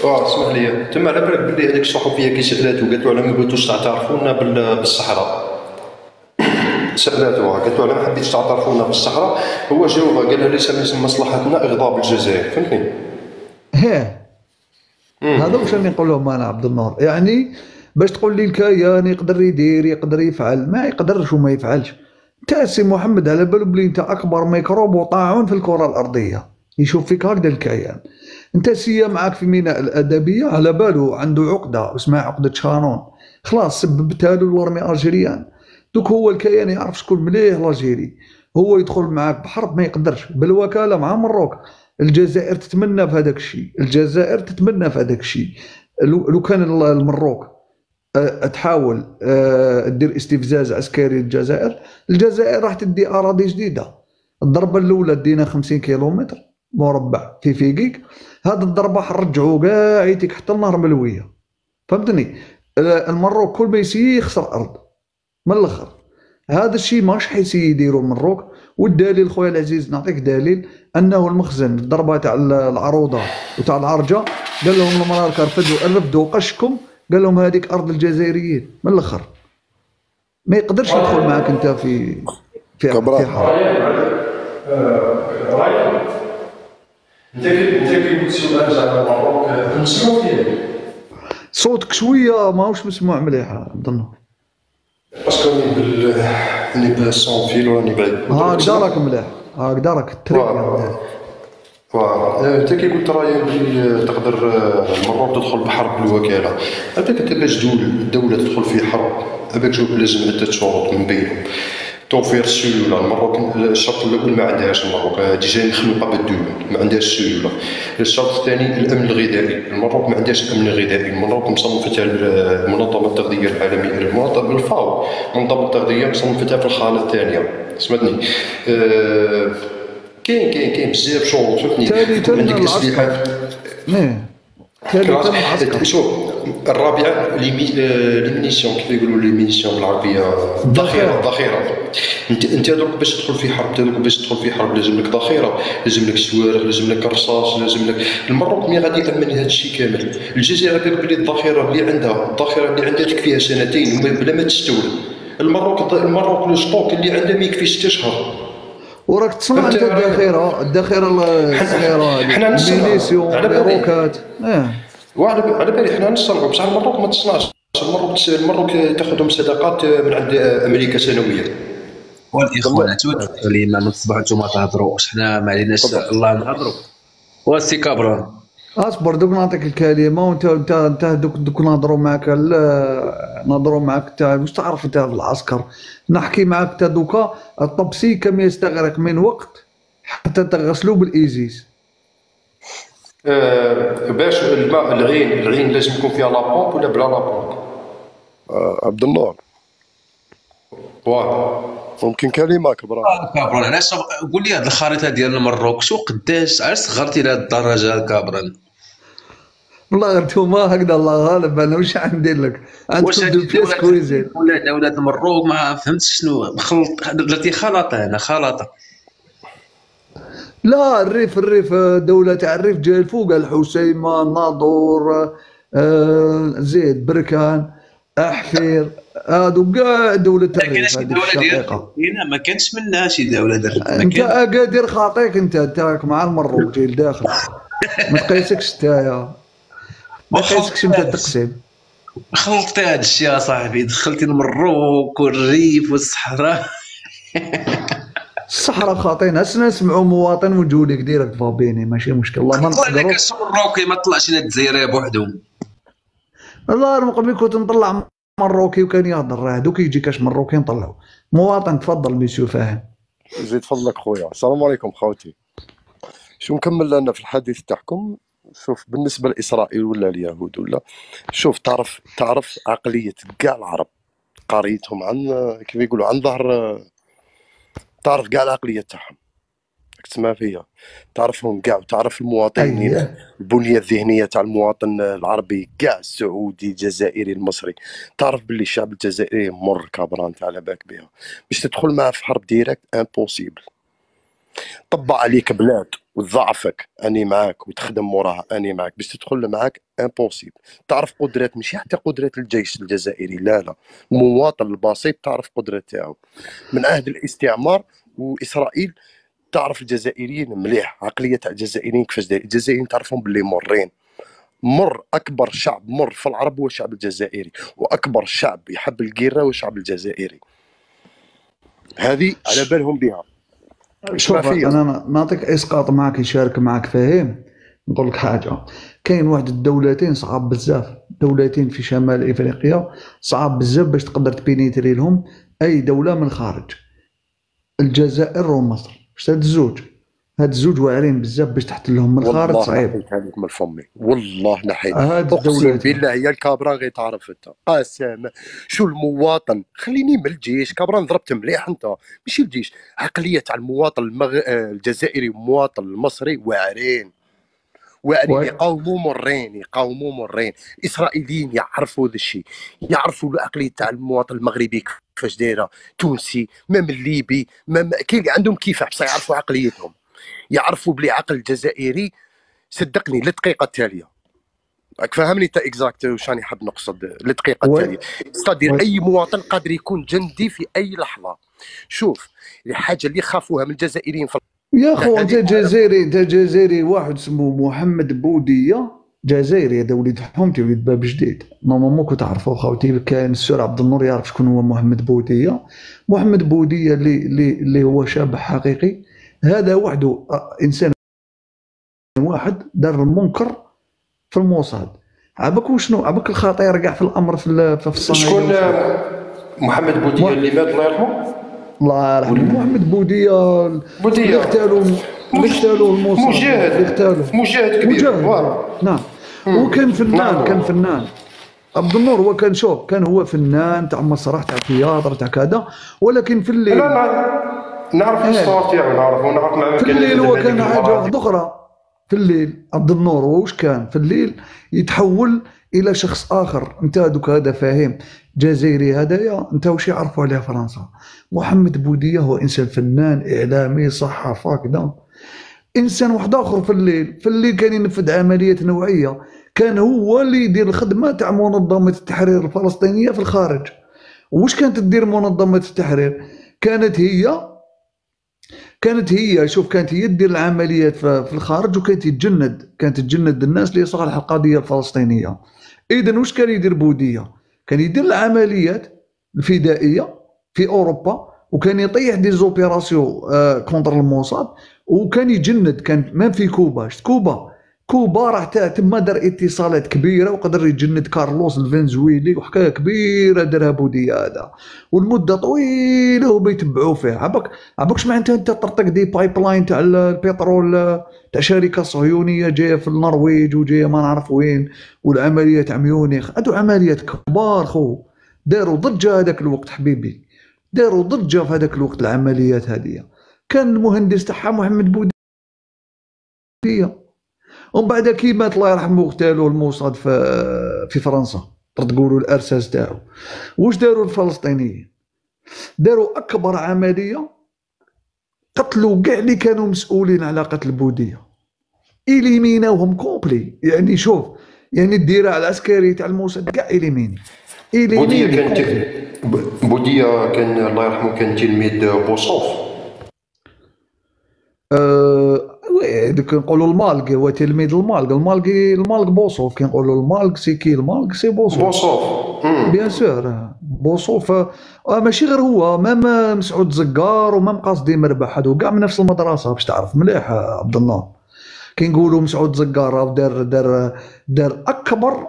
اسمح لي، تم على بالك بلي هذيك الصحفيه كي سالاتو قالت له على ما قلتوش تعترفونا بالصحراء، سالاتوها قالت له على ما حبيتش تعترفونا بالصحراء، هو جاوبها قال لها ليس من مصلحتنا اغضاب الجزائر. فهمتني؟ هذا واش راني نقول لهم انا عبد النور. يعني باش تقول لي الكيان يقدر يدير يقدر يفعل، ما يقدرش وما يفعلش. انت سي محمد على بالو بلي انت اكبر ميكروب وطاعون في الكره الارضيه، يشوف فيك هكذا الكيان. انت سيا معك في ميناء الادبيه على بالو عنده عقده اسمها عقده شانون، خلاص سببتها له الارمي الجيريان. دوك هو الكيان يعرف شكون مليح الجيري، هو يدخل معك بحرب ما يقدرش بالوكاله مع مروك. الجزائر تتمنى في هذاك الشيء، الجزائر تتمنى في هذاك الشيء. لو كان المروك تحاول دير استفزاز عسكري للجزائر، الجزائر راح تدي اراضي جديده. الضربه الاولى دينا 50 كيلومتر مربع في فيقيك، هذه الضربه حنرجعوا كاع عيتك حتى لنهر ملويه. فهمتني؟ المروك كل ما يسي يخسر ارض من الاخر. هذا الشيء ماش حيسي يديروا المروك. والدليل خويا العزيز نعطيك دليل انه المخزن الضربه تاع العروضه وتاع العرجه قال لهم المراركه رفدوا قشكم، قال لهم هذيك ارض الجزائريين من الاخر. ما يقدرش يدخل معك انت في حرب. انت كي قلت سؤال على المروك مسموع فيه صوتك شويه ماهوش مسموع مليح عبد النور. باسكو راني بالسون فيل وراني بعيد. هكذا راك مليح، هكذا راك تريك. انت كي قلت رايي بلي تقدر المروك تدخل بحرب بالوكاله، هذاك انت باش الدوله تدخل في حرب هذاك شوف لازم عده شروط من بينهم. توفير السيوله. المروك الشرط الاول ما عندهاش المروك، ديجا مخلوقه بالدول ما عندهاش السيوله. الشرط الثاني الامن الغذائي، المروك ما عندهاش الامن الغذائي. المروك مصنفتها المنظمه التغذيه العالميه، المنظمه الفاو، منظمه التغذيه مصنفتها في الخانه الثانيه. سمعتني؟ كاين بزاف شغل. فهمتني؟ عندك الاسلحه. شوف الرابعه ليمينيسيون، كيف يقولوا ليمينيسيون بالعربيه؟ ذخيره. انت دوك باش تدخل في حرب، لازم لك ذخيره، لازم لك صواريخ، لازم لك رصاص، لازم لك. المروك مي غادي يامن هذا الشيء كامل. الجزائر قال بلي الذخيره اللي عندها تكفيها سنتين بلا ما تستورد. المروك لو ستوك اللي عندها ما يكفيش 6 شهور. وراك تصنع انت الذخيره الصغيره، حنا نصنعوا على الروكات. وعلى بالي حنا نصنعوا، بصح المروك ما تصنعش. المروك تاخذهم صدقات من عند امريكا سنويا. والاخوان تقولوا لي ما تصبحوا نتوما تهضروا، حنا ما عليناش الله نهضروا. واسي كابرون اصبر دوك نعطيك الكلمه وانت دوك نهضروا معك انت واش تعرف انت في العسكر. نحكي معك انت دوكا الطبسي كم يستغرق من وقت حتى تغسلوه بالايزيس. باش الماء العين لازم يكون فيها لابومب ولا بلا لابومب؟ عبد الله ممكن كلمه كبران. كابران علاش قول لي هاد الخريطه ديال المروك شو قداش علاش صغرتي لهاد الدرجه كابران؟ والله غير نتوما هكذا الله غالب، انا واش غندير لك؟ عندكم دو بياس كويزين ولا دوله المروك ما فهمتش شنو درتي خلطه هنا خلطه. لا الريف دوله تاع الريف جاي الفوق، الحسيمه، الناظور، زيد، بركان، احفير، هادو كاع دولة الريف. هذيك الشقيقة هنا ما كانش منها شي دولة درت. انت اكادير خاطيك، انت راك مع المروك جاي لداخل. ما تقيسكش نتايا، ما تقيسكش انت التقسيم. خلطتي هذا الشيء يا صاحبي، دخلتي المروك والريف والصحراء. الصحراء خاطينا نسمعوا مواطن ونجولك ديريكت فابيني ماشي مشكل. الله ما نقدروا. لك المروكي ما طلعش لنا الجزائريه بوحدهم. والله من قبل كنت نطلع مروكي وكان يهضر، هذوك يجي كاش مروكي نطلعوا. مواطن تفضل ميسيو فاهم. زيد فضلك خويا. السلام عليكم خوتي. شو نكمل لنا في الحديث تاعكم. شوف بالنسبه لاسرائيل ولا اليهود ولا شوف تعرف عقليه كاع العرب، قريتهم عن كيف يقولوا عن ظهر، تعرف كاع العقليه تاعهم، تسمع فيا، تعرفهم كاع وتعرف المواطنين. البنيه الذهنيه تاع المواطن العربي كاع، السعودي، الجزائري، المصري. تعرف باللي الشعب الجزائري مر كابران تاع على بالك بها، باش تدخل معاه في حرب ديريكت امبوسيبل. طبع عليك بلاد وتضعفك اني معاك وتخدم موراها اني معاك، باش تدخل معاك امبوسيبل. تعرف قدرات ماشي حتى قدرات الجيش الجزائري، لا المواطن البسيط تعرف قدرات تاعو من عهد الاستعمار. واسرائيل تعرف الجزائريين مليح، عقليه تاع الجزائريين كيفاش داير. الجزائريين تعرفهم باللي مرين، اكبر شعب مر في العرب هو الشعب الجزائري، واكبر شعب يحب القيره هو الشعب الجزائري. هذه على بالهم بها. شوف انا نعطيك اسقاط معك يشارك معك فاهم. نقول لك حاجه، كاين واحد الدولتين صعاب بزاف، دولتين في شمال افريقيا صعاب بزاف باش تقدر تبينيتري لهم اي دوله من الخارج، الجزائر ومصر. هاد الزوج واعرين بزاف باش تحت لهم من الخارج صعيب. والله نحيت من فمي، والله نحيت. اقسم بالله هي الكابرا غير تعرف انت قسم. شو المواطن، خليني من الجيش كابرا ضربت مليح انت، ماشي الجيش. عقليه تاع المواطن الجزائري والمواطن المصري واعرين يقاوموا مرين. الاسرائيليين يعرفوا هذا الشيء، يعرفوا العقليه تاع المواطن المغربي كيفاش دايره، تونسي، مام الليبي، مام كاين اللي عندهم كيفاح، بصح يعرفوا عقليتهم، يعرفوا بلي عقل الجزائري صدقني للدقيقه التاليه. راك فاهمني انت اكزاكت واش راني حاب نقصد للدقيقه التاليه. استدير اي مواطن قادر يكون جندي في اي لحظه. شوف الحاجه اللي خافوها من الجزائريين يا خو انت جزائري واحد اسمه محمد بوديه، جزائري هذا وليد حومتي وليد باب جديد، نورمالمون كنت تعرفوا خوتي. كاين السور عبد النور يعرف شكون هو محمد بوديه. محمد بوديه اللي هو شاب حقيقي، هذا وحده انسان واحد دار المنكر في الموصاد. عباك وشنو عباك الخطير كاع في الامر في الصهاينه. شكون محمد بوديه اللي مات الله يرحمه؟ الله يرحمه محمد بوديه اللي اغتالوا الموصل، مجاهد كبير. نعم. وكان فنان، كان فنان عبد النور. هو كان شوف كان هو فنان تاع مسرح تاع تياتر تاع كذا، ولكن في الليل نعرف الصور تاعو، ونعرف مع في الليل هو كان حاجه واحده اخرى. في الليل عبد النور واش كان في الليل يتحول الى شخص اخر. انت دوك هذا فاهم جزائري هذايا انت واش يعرفوا عليه فرنسا. محمد بوديه هو انسان فنان اعلامي صحافه كذا، انسان واحد اخر. في الليل كان ينفذ عمليات نوعيه، كان هو اللي يدير الخدمه تاع منظمه التحرير الفلسطينيه في الخارج. واش كانت تدير منظمه التحرير؟ كانت هي شوف كانت هي تدير العمليات في الخارج، وكانت تجند الناس لصالح القضيه الفلسطينيه. اذا واش كان يدير بوديه؟ كان يدير العمليات الفدائيه في اوروبا، وكان يطيح دي زوبيراسيون كونتر الموساد، وكان يجند. كان مام في كوبا، كوبا راه تما دار اتصالات كبيره، وقدر يجند كارلوس الفنزويلي وحكايه كبيره دارها بوديه هذا، والمده طويله وما يتبعوا فيها. عباك شمع انت تطرطق دي بايب لاين تاع البترول تاع شركه صهيونيه جايه في النرويج وجايه ما نعرف وين، والعمليه تاع ميونخ هادو عمليات كبار خو، داروا ضجه هذاك الوقت حبيبي، داروا ضجه في هذاك الوقت العمليات هذه. كان المهندس تاعها محمد بوديه. ومن بعد كي مات الله يرحمه اغتالوا الموصاد في فرنسا، تقولوا الارساس تاعو. واش داروا الفلسطينيين؟ داروا اكبر عمليه، قتلوا كاع اللي كانوا مسؤولين على قتل بوديه، إليميناوهم كومبلي. يعني شوف يعني الدراع العسكري تاع الموصاد كاع بوديه كان الله يرحمه كان تلميذ بوصوف. دوك نقولوا المالغي هو تلميذ المالغ بوصوف. كي نقولوا المالغ سي بوصوف بيان سور. بوصوف ماشي غير هو، مام مسعود زقار ومام قاصدي مربح، هادو كاع من نفس المدرسه باش تعرف مليح عبد الله. كي نقولوا مسعود زقار دار اكبر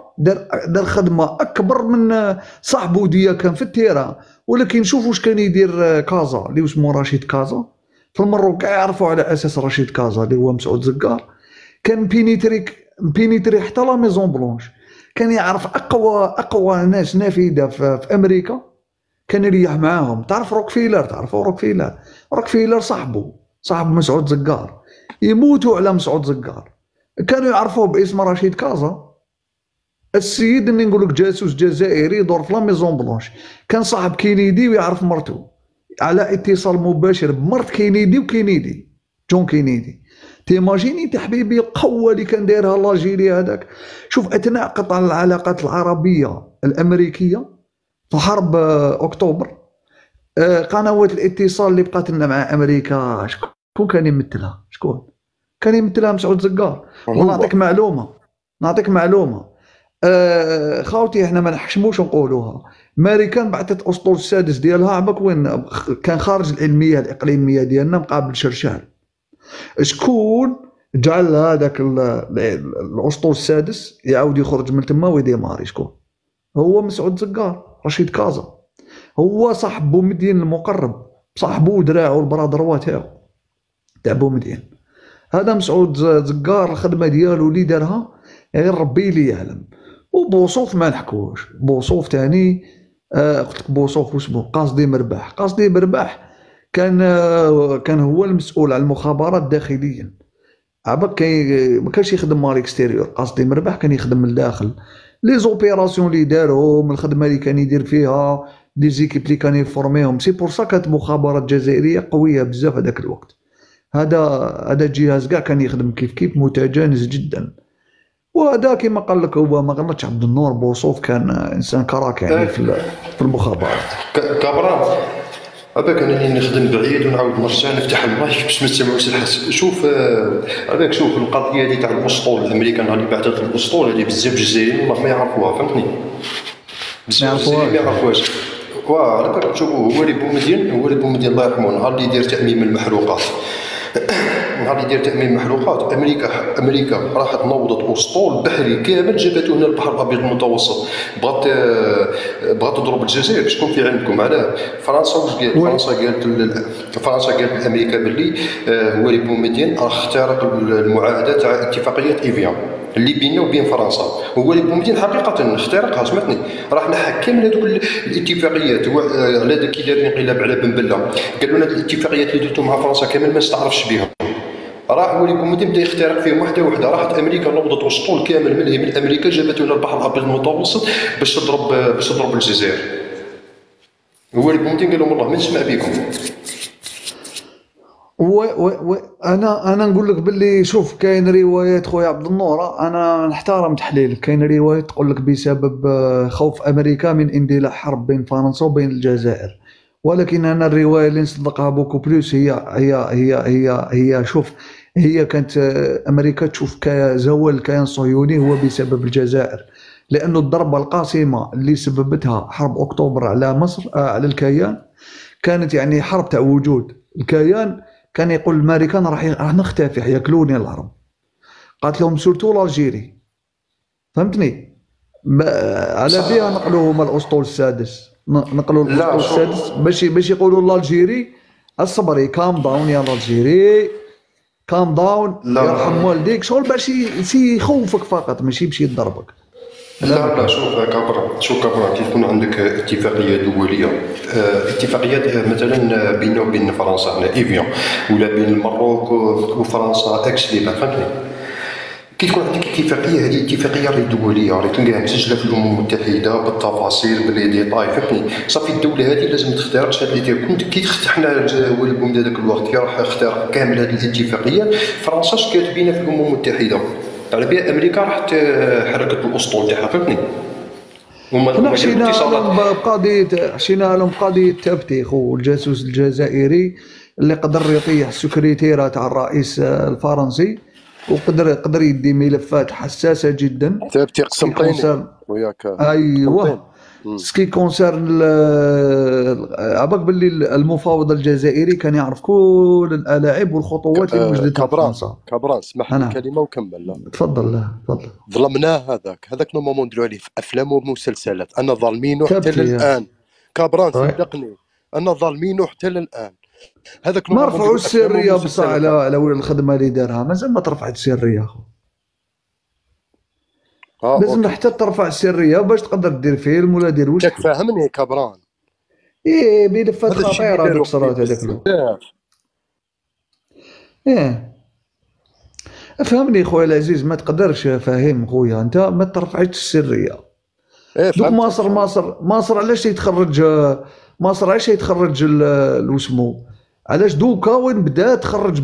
دار خدمه اكبر من صاحب بوديه كان في التيران. ولكن شوف واش كان يدير كازا اللي اسمه رشيد كازا في المروك، كاع يعرفوا على اساس رشيد كازا اللي هو مسعود زقار. كان بينيتري حتى لا ميزون بلونش، كان يعرف اقوى ناس نافذه في امريكا، كان يريح معاهم. تعرف روكفيلر صاحب مسعود زقار، يموتوا على مسعود زقار. كانوا يعرفوه باسم رشيد كازا، السيد اللي نقول لك جاسوس جزائري يدور في لا ميزون بلونش. كان صاحب كينيدي ويعرف مرته، على اتصال مباشر بمرت كينيدي جون كينيدي. تيماجيني انت حبيبي القوه اللي كان دايرها لاجيري هذاك. شوف اثناء قطع العلاقات العربيه الامريكيه في حرب اكتوبر، قنوات الاتصال اللي بقات لنا مع امريكا شكون كان يمثلها؟ كان يمثلها مسعود زقار. نعطيك معلومه خاوتي، احنا ما نحشموش نقولوها. امريكان بعثت اسطول السادس ديالها عباك وين كان خارج العلميه الاقليميه ديالنا مقابل شرشال. شكون جعل هذاك الاسطول السادس يعاود يخرج من تما ويديماري؟ شكون هو؟ مسعود زقار، رشيد كازا. هو صاحب بومدين المقرب، صاحبو ودراعو البرادروا تاعو تاع بومدين. هذا مسعود زقار الخدمه ديالو اللي دارها غير ربي اللي يعلم. وبوصوف ما نحكوش، بوصوف تاني قلت لك بوصوف واسمه قاصدي مرباح كان هو المسؤول على المخابرات داخليا. عباك ما كانش يخدم مال اكستيريور. قاصدي مرباح كان يخدم من الداخل، لي زوبيراسيون اللي دارهم، الخدمه اللي كان يدير فيها، لي زيكيب اللي كان يفورميهم. سي بور سا كانت مخابرات جزائريه قويه بزاف هذاك الوقت. هذا جهاز كاع كان يخدم كيف متجانس جدا. وهذا كما قال لك هو ما غلطش عبد النور بوصوف، كان انسان كراك يعني في المخابرات. كبرات هذاك انا نخدم بعيد ونعاود نرجع نفتح المايك باش ما تسمعوش الحس. شوف هذاك شوف القضيه هذه تاع الاسطول الامريكان اللي بعثت الاسطول هذه بزاف جزائريين والله ما يعرفوها، فهمتني؟ بزاف ما يعرفوهاش. هذاك شوفوا هو اللي بومدين الله يرحمه، نهار اللي يدير تأميم المحروقات نهار اللي داير تامين محروقات امريكا راحت نوضت اسطول بحري كامل جابته هنا البحر الابيض المتوسط، بغات تضرب الجزائر باش تكون في علمكم. علاه فرنسا واش قالت؟ فرنسا قالت لامريكا باللي هو لي بوميديان راه اخترق المعاهده تاع اتفاقيه ايفيان اللي بيننا وبين فرنسا. هو لي بوميديان حقيقه اخترقها، سمعتني، راه نحى كامل هذوك الاتفاقيات على داك كي داير انقلاب على بن بله، قالوا لنا الاتفاقيات اللي درتو مع فرنسا كامل ما نستعرفش بهم. راه ولي بوميديان بدا يخترق فيهم واحده واحده. راحت امريكا نوضت اسطول كامل من امريكا جابته لنا البحر الابيض المتوسط باش تضرب الجزائر. هو لي بوميديان قال لهم والله ما نسمع بكم. انا نقول لك باللي شوف كاين روايات خويا عبد النور، انا نحترم تحليلك. كاين روايات تقول لك بسبب خوف امريكا من اندلاع حرب بين فرنسا وبين الجزائر، ولكن انا الروايه اللي نصدقها بوكو بلوس هي شوف، هي كانت امريكا تشوف زوال الكيان الصهيوني هو بسبب الجزائر، لانه الضربه القاسمه اللي سببتها حرب اكتوبر على مصر على الكيان كانت يعني حرب تاع وجود. الكيان كان يقول الامريكان راح نختفي، حياكلوني العرب. قالت لهم سورتو الجيري، فهمتني؟ على بها نقلوا هما الاسطول السادس، نقلوا الاسطول السادس باش يقولوا الجيري الصبري كام داون يا الجيري كام داون يرحم والديك، شغل باش يخوفك فقط ماشي باش يضربك. لا شوف كبر كي يكون عندك اتفاقيه دوليه، اتفاقيات مثلا بيننا وبين فرنسا هنا ايفيان، ولا بين المغرب وفرنسا اكس ليبر، فهمتني؟ كي تكون عندك اتفاقيه، هذه اتفاقيه راهي دوليه، راهي تلقاها مسجله في الامم المتحده بالتفاصيل باللي ديتاي، فهمتني؟ صافي الدوله هذه لازم تخترقش هذه اللي كنت كي حنا ولي بومداد هذاك الوقت كي راح اخترق كامل هذه الاتفاقيات، فرنسا اش كاتبينها في الامم المتحده؟ على بها امريكا راحت حركت الاسطول تاعها، فهمتني؟ حنا حشينا لهم بقضيه تفتيخ والجاسوس الجزائري اللي قدر يطيح السكرتيره تاع الرئيس الفرنسي، وقدر يدي ملفات حساسه جدا. تفتيخ قسمطيني وياك. ايوه سكي كونسيرن عباك باللي المفاوض الجزائري كان يعرف كل الالاعب والخطوات اللي وجدتها فرنسا. كبران اسمح لي كلمه وكمل. لا تفضل. لا تفضل. ظلمناه هذاك نورمالمون نديرو عليه في افلام ومسلسلات، انا ظالمينه حتى للان. كبران صدقني انا ظالمينه حتى للان. هذاك ما رفعوا السريه بصح على الخدمه اللي دارها، مازال ما ترفعت السريه اخو. لازم حتى ترفع السريه باش تقدر دير فيلم ولا دير واش فاهمني كبران. ملفات خطيره هذوك صرات هذاك الوقت. فهمني خويا العزيز، ما تقدرش فاهم خويا انت ما ترفعش السريه. دوك مصر علاش يتخرج واسمو، علاش دوكا وين بدا تخرج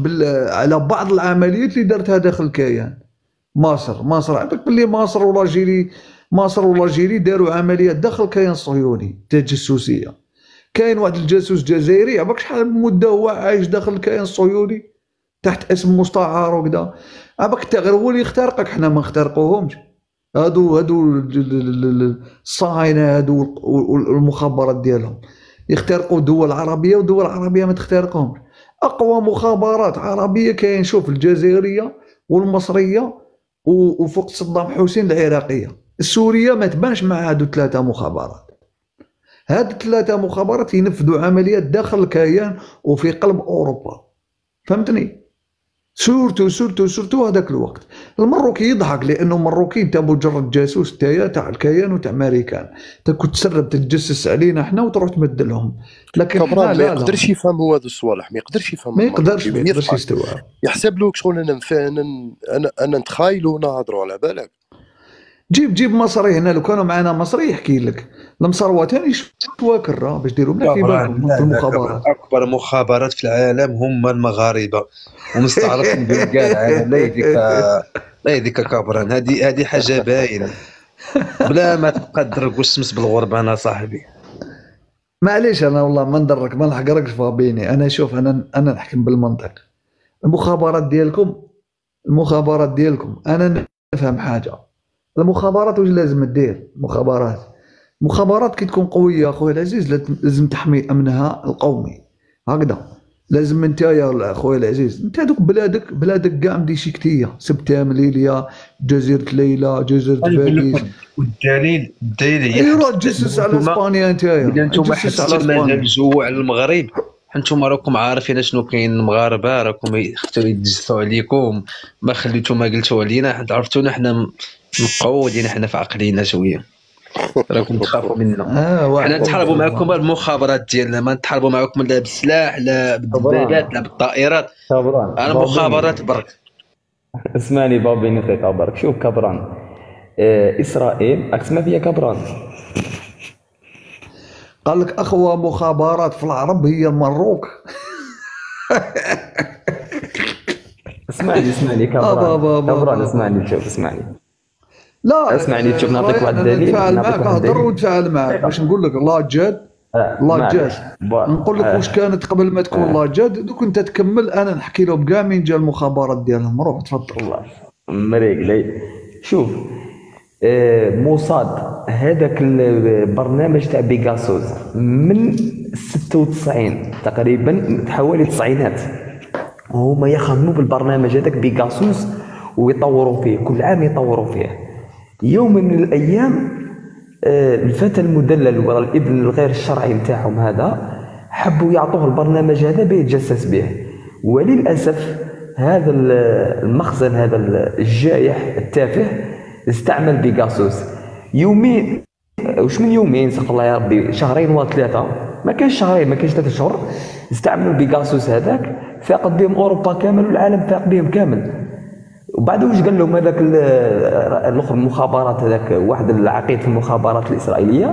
على بعض العمليات اللي دارتها داخل الكيان. مصر عندك باللي مصر والجيري داروا عمليات داخل الكيان الصهيوني تجسسيه. كاين واحد الجاسوس جزائري عباك شحال من مده هو عايش داخل الكيان الصهيوني تحت اسم مستعار وكذا، عباك حتى غير هو اللي يخترقك، حنا ما نخترقوهمش. هادو الصهاينه هادو والمخابرات ديالهم يخترقوا دول عربيه، ودول عربيه ما تخترقهمش. اقوى مخابرات عربيه كاين، شوف الجزائريه والمصريه وفوق صدام حسين العراقيه. السوريه ما تبانش مع هادو ثلاثه مخابرات. هاد الثلاثه مخابرات ينفذوا عمليات داخل الكيان وفي قلب اوروبا، فهمتني؟ سورتو هذاك الوقت. المروكي يضحك لانه المروكي انت مجرد جاسوس تاع الكيان وتاع امريكان، انت كنت تسرب تتجسس علينا احنا وتروح تمد لهم. لكن ما يقدرش يفهم هو هذا الصوالح، ما يقدرش يفهم، ما يقدرش يستوعب. يحسب له شغل انا نتخايلوا ونهضروا على بالك. جيب مصري هنا، لو كانوا معنا مصري يحكي لك المصروات ثاني شواكر باش ديروا لنا في بالكم في المخابرات. اكبر مخابرات في العالم هم المغاربه ومستعرفين بهم كاع العالم. لا يديك كبران، هذه حاجه باينه بلا ما تبقى تدرك والشمس بالغربه. انا صاحبي معليش انا والله ما ندرك ما نحقركش فابيني. انا شوف انا نحكم بالمنطق. المخابرات ديالكم انا نفهم حاجه. المخابرات واش لازم دير؟ مخابرات كي تكون قويه اخويا العزيز لازم تحمي امنها القومي هكذا. لازم انت يا خويا العزيز، انت هذوك بلادك كاع مديشيكتيه، سبتام، ليليا، جزيره ليلى، جزيره باريس. والدليل هي ايوا تجسس على اسبانيا انت اذا انتم تجسس على حسيتوا اسبانيا. مازال الجوع على المغرب، انتم راكم عارفين شنو كاين المغاربه، راكم يختوا يتجسسوا عليكم، ما خليتوا ما قلتوا علينا، حيت عرفتونا حنا مقودين حنا في عقلينا شويه، راكم تخافوا منا. حنا نتحاربوا معكم بالمخابرات ديالنا، ما نتحاربوا معكم لا بالسلاح لا بالدبابات لا بالطائرات، انا مخابرات برك. اسمعني بابي نقطة برك. شوف كبران، اسرائيل اقسم فيها كبران، قال لك اخوة مخابرات في العرب هي المروك. اسمعني كبران اسمعني شوف اسمعني. لا اسمعني شوف نعطيك واحد الدليل، نتفاعل معك، اهضر ونتفاعل معك باش نقول لك لا جاد لا جاد. نقول لك واش كانت قبل ما تكون لا جاد، دوك انت تكمل انا نحكي لهم كاع من جا المخابرات ديالهم. روح تفضل. الله مريق لي. شوف موساد هذاك البرنامج تاع بيغاسوس من 96 تقريبا حوالي التسعينات هما يخدموا بالبرنامج هذاك بيغاسوس ويطوروا فيه، كل عام يطوروا فيه. يوم من الايام الفتى المدلل ولا الابن الغير الشرعي نتاعهم هذا حبوا يعطوه البرنامج هذا بيتجسس به، وللاسف هذا المخزن هذا الجائح التافه استعمل بيغاسوس يومين، وش من يومين سق الله يا ربي، شهرين ولا ثلاثه، ما كانش شهرين ما كانش 3 شهور، استعملوا بيغاسوس هذاك، فاقد بهم اوروبا كامل والعالم فاق بهم كامل. وبعد واش قال لهم هذاك الاخر المخابرات، هذاك واحد العقيد في المخابرات الاسرائيليه،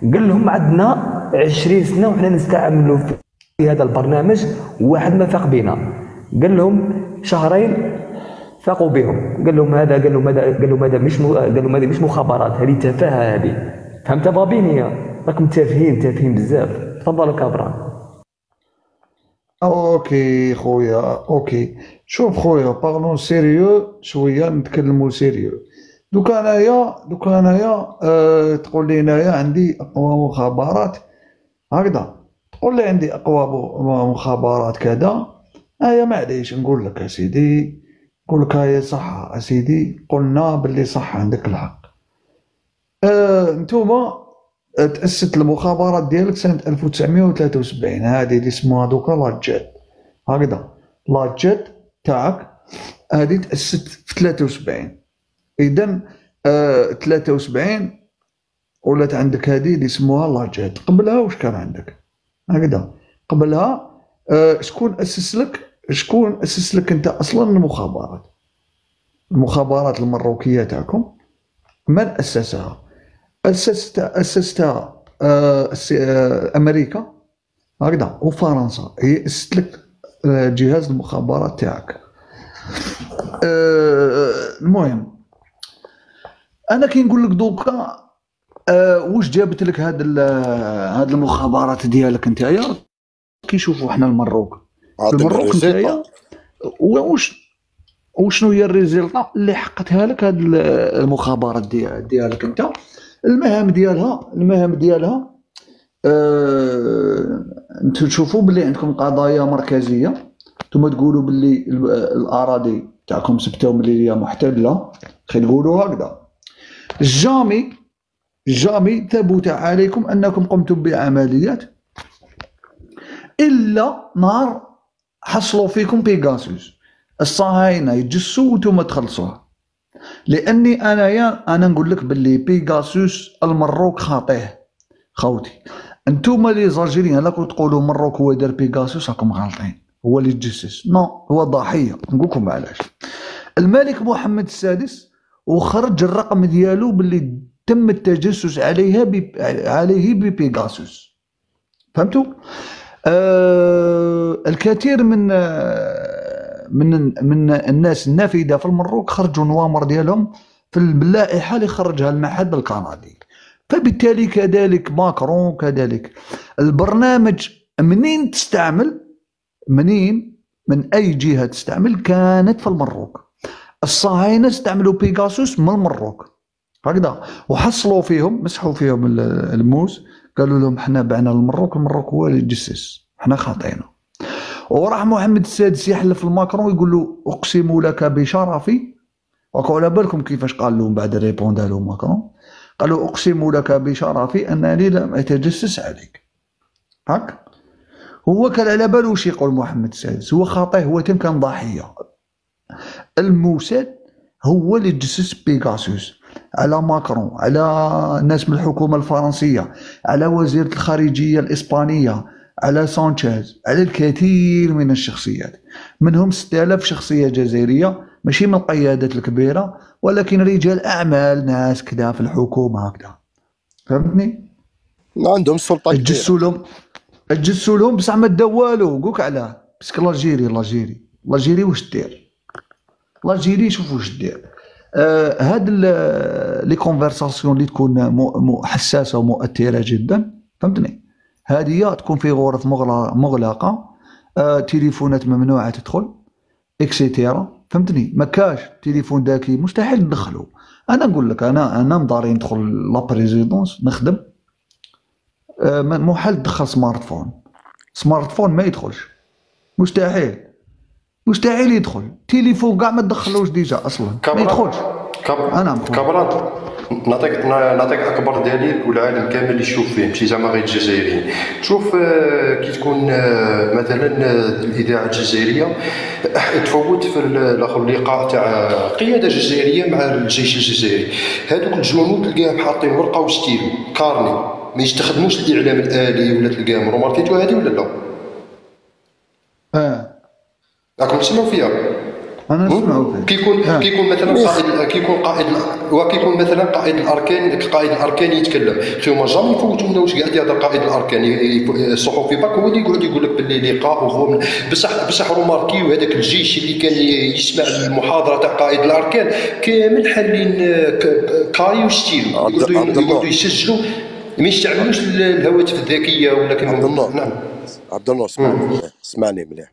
قال لهم عندنا 20 سنه وحنا نستعملوا في هذا البرنامج وواحد ما فاق بينا. قال لهم شهرين فاقوا بهم، قال لهم هذا مش مخابرات، هذه تفاهه هذه. فهمت بابيني؟ راكم تافهين بزاف. تفضل كابران. اوكي خويا اوكي. شوف خويا بارلون سيريو شويه، نتكلموا سيريو. دوكا انايا تقول لي انايا عندي اقوى مخابرات هكذا، تقول لي عندي اقوى مخابرات كذا، معليش نقول لك اسيدي، نقول لك هاي صح اسيدي، قلنا باللي صح عندك الحق. نتوما تأسست المخابرات ديالك سنة 1973، هذه اللي اسمها دوكا لاجات هكذا. لاجات تاعك هذه تأسست في 73، إذا 73 ولات عندك هذه اللي اسمها لاجات. قبلها واش كان عندك هكذا؟ قبلها شكون أسس لك أنت أصلا المخابرات المروكية تاعكم؟ من أسسها؟ أسستها أمريكا هكذا وفرنسا، هي أسست لك جهاز المخابرات تاعك. المهم أنا كي نقول لك دوكا واش جابت لك هاد المخابرات ديالك نتايا، كي نشوفوا حنا المروك نتايا وشنو هي الريزلطه اللي حقتها لك هاد المخابرات ديالك انت. المهام ديالها انتم تشوفوا باللي عندكم قضايا مركزيه، نتوما تقولوا باللي الاراضي تاعكم سبتهم اللي هي محتله، خلينا نقولوا هكذا. جامي ثبت عليكم انكم قمتم بعمليات الا نهار حصلوا فيكم بيغاسوس. الصهاينه يتجسوا وانتم تخلصوها، لاني انا نقول لك باللي بيغاسوس المروك خاطيه خوتي. انتم اللي زالجيريين راكم تقولوا مروك هو دار بيغاسوس، راكم غالطين، هو اللي تجسس، نو هو ضحيه. نقول لكم علاش. الملك محمد السادس وخرج الرقم ديالو باللي تم التجسس عليه ببيغاسوس، فهمتوا؟ الكثير من الناس النافذه في المروك خرجوا نوامر ديالهم في اللائحه اللي خرجها المعهد الكندي. فبالتالي كذلك ماكرون، كذلك البرنامج منين تستعمل، من اي جهه تستعمل كانت في المروك. الصهاينه استعملوا بيغاسوس من المروك هكذا، وحصلوا فيهم، مسحوا فيهم الموز، قالوا لهم حنا بعنا المروك هو اللي يتجسس، حنا خاطينا. وراح محمد السادس يحلف الماكرون يقول له اقسم لك بشرفي. وكو على بالكم كيفاش قال لهم بعد ريبوندا له ماكرون، قال له اقسم لك بشرفي انني لم اتجسس عليك. هاك هو كان على باله واش يقول محمد السادس، هو خاطئ، هو تم كان ضحيه. الموساد هو اللي تجسس بيغاسوس على ماكرون، على ناس من الحكومه الفرنسيه، على وزيره الخارجيه الاسبانيه، على سانشيز، على الكثير من الشخصيات، منهم 6000 شخصيه جزائريه ماشي من القيادات الكبيره ولكن رجال اعمال، ناس كذا في الحكومه هكذا، فهمتني؟ عندهم سلطه كبيره. تجسوا لهم بصح ما داو والو. نقولك علاه، باسكو لاجيري واش دير؟ لاجيري شوف واش دير. هاد لي كونفرساسيون اللي تكون حساسه ومؤثره جدا، فهمتني؟ هذه تكون في غرف مغلقه، تليفونات ممنوعه تدخل اكسيتيرا، فهمتني؟ ما كاش تليفون ذكي مستحيل ندخلو. انا نقول لك انا مضاري ندخل لا بريزيدونس نخدم، محال تدخل سمارت فون ما يدخلش، مستحيل يدخل. تليفون كاع ما تدخلوش ديجا اصلا ما يدخلش. انا كبرات نعطيك اكبر دليل والعالم كامل يشوف فيه، ماشي زعما غير الجزائريين. شوف كي تكون مثلا الاذاعه الجزائريه تفوت في اللقاء تاع قياده جزائريه مع الجيش الجزائري، هذوك الجنود تلقاهم حاطين ورقه وستيلو كارني، ما يستخدموش الاعلام الالي ولا تلقاهم روماركيتو هذه ولا لا؟ راكم تسمعوا فيها؟ انا نسمعوا فيها. كيكون مثلا قائد الاركان يتكلم، خيوما جامي يفوتوا لنا واش قاعد يهضر قائد الاركان. الصحفي باك هو اللي يقعد يقول لك باللي لقاء وهو بصح روماركيو هذاك الجيش اللي كان يسمع المحاضره تاع قائد الاركان كامل حالين كاري وستيل، يقعدوا يسجلوا، ما يستعملوش الهواتف الذكيه ولا كما. نعم عبد الله اسمعني مليح،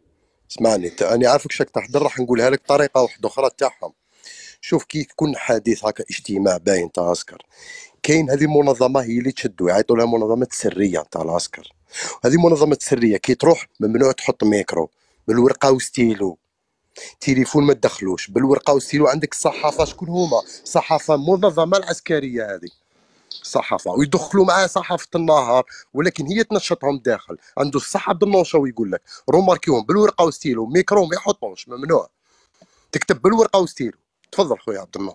اسمعني انا عارفك شاك تحضر، راح نقولها لك طريقه واحده اخرى تاعهم. شوف كي يكون حديث هكا اجتماع باين تاع عسكر، كاين هذه المنظمه هي اللي تشدوا يعيطوا لها منظمه سريه تاع العسكر. هذه منظمه سريه كي تروح ممنوع تحط ميكرو، بالورقه وستيلو، تليفون ما تدخلوش، بالورقه وستيلو. عندك الصحافه شكون هما؟ صحافه منظمه العسكريه هذه صحافه، ويدخلوا معاه صحافه النهار ولكن هي تنشطهم داخل. عنده الصح عبد النوشاوي يقول لك روماركيهم بالورقه وستيلو، ميكرو ما يحطوش، ممنوع تكتب بالورقه وستيلو. تفضل خويا عبد الله.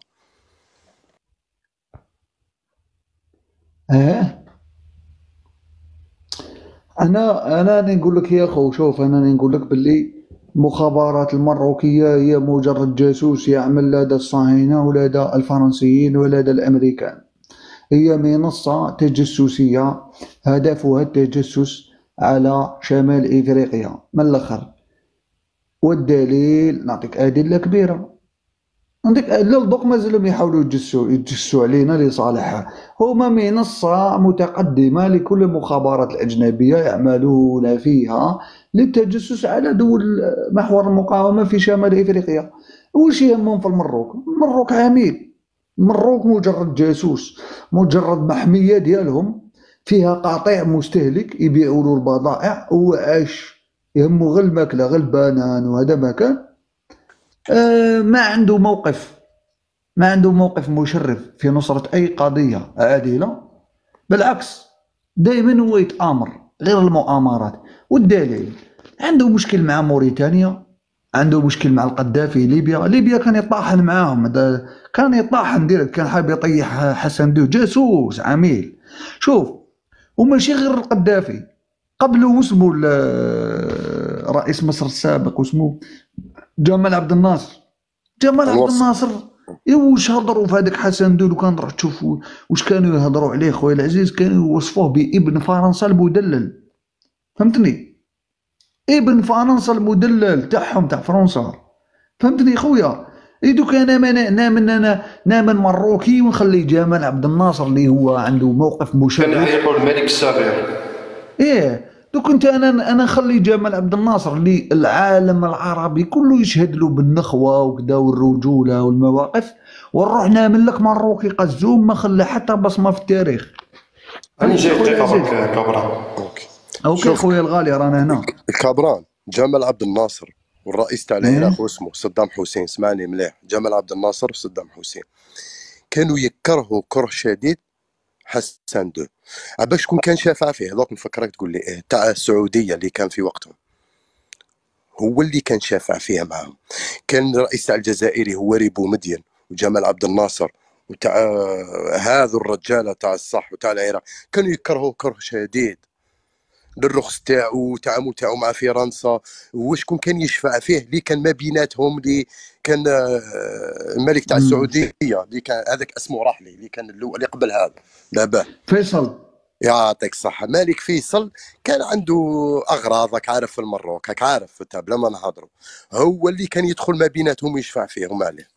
انا نقول لك يا خو، شوف انا نقول لك باللي المخابرات المروكيه هي مجرد جاسوس يعمل لدى الصهاينه ولدى الفرنسيين ولدى الامريكان. هي منصة تجسسية هدفها التجسس على شمال إفريقيا من الآخر. والدليل نعطيك أدلة كبيرة، عندك دوك مازالوا يحاولوا يتجسسوا علينا لصالحها. هما منصة متقدمة لكل المخابرات الأجنبية يعملون فيها للتجسس على دول محور المقاومة في شمال إفريقيا. وش يهمهم في المروك عميل، مروك مجرد جاسوس، مجرد محمية ديالهم فيها قاطع مستهلك يبيعوا له البضائع، هو عايش يهمو غير الماكله غير البنان وهذا ما كان. ما عنده موقف مشرف في نصرة أي قضية عادلة، بالعكس دائما هو يتآمر غير المؤامرات. والدليل عنده مشكل مع موريتانيا، عنده مشكل مع القذافي. ليبيا كان يطاحن معاهم، كان يطاحن ديريكت، كان حاب يطيح حسن دو، جاسوس عميل. شوف وماشي غير القذافي، قبله واسمو رئيس مصر السابق واسمو جمال عبد الناصر. واش هضروا في هذاك حسن دو؟ كان تروح تشوف واش كانوا يهضروا عليه خويا العزيز، كانوا يوصفوه بابن فرنسا المدلل، فهمتني؟ ابن فرنسا المدلل تاعهم تاع فرنسا، فهمتني خويا؟ دوك انا نامن مروكي ونخلي جمال عبد الناصر اللي هو عنده موقف مشرف. كان يقول الملك الصغير. دوك انت انا نخلي جمال عبد الناصر اللي العالم العربي كله يشهد له بالنخوه وكذا والرجوله والمواقف، ونروح نامن لك مروكي قزوم ما خلى حتى بصمه في التاريخ. انا جاي دقيقه برك كبران. اوكي خويا الغالي رانا هنا. كبران جمال عبد الناصر والرئيس تاع العراق واسمه صدام حسين، اسمعني مليح، جمال عبد الناصر وصدام حسين كانوا يكرهوا كره شديد حسن دو. باش شكون كان شافع فيه؟ هذوك نفكرك تقول لي إيه، تاع السعوديه اللي كان في وقتهم، هو اللي كان شافع فيها معهم. كان الرئيس تاع الجزائري هو ريبو مدين وجمال عبد الناصر وتاع هذو الرجاله تاع الصح وتاع العراق، كانوا يكرهوا كره شديد للرخص تاعو والتعامل تاعو مع فرنسا. وشكون كان يشفع فيه؟ اللي كان ما بيناتهم، اللي كان الملك تاع السعوديه اللي كان هذاك اسمه راح لي، اللي كان اللي قبل هذا باباه فيصل. يعطيك الصحة، مالك فيصل كان عنده أغراض، راك عارف في المروك، راك عارف انت بلا ما نهضروا، هو اللي كان يدخل ما بيناتهم ويشفع فيهم عليه.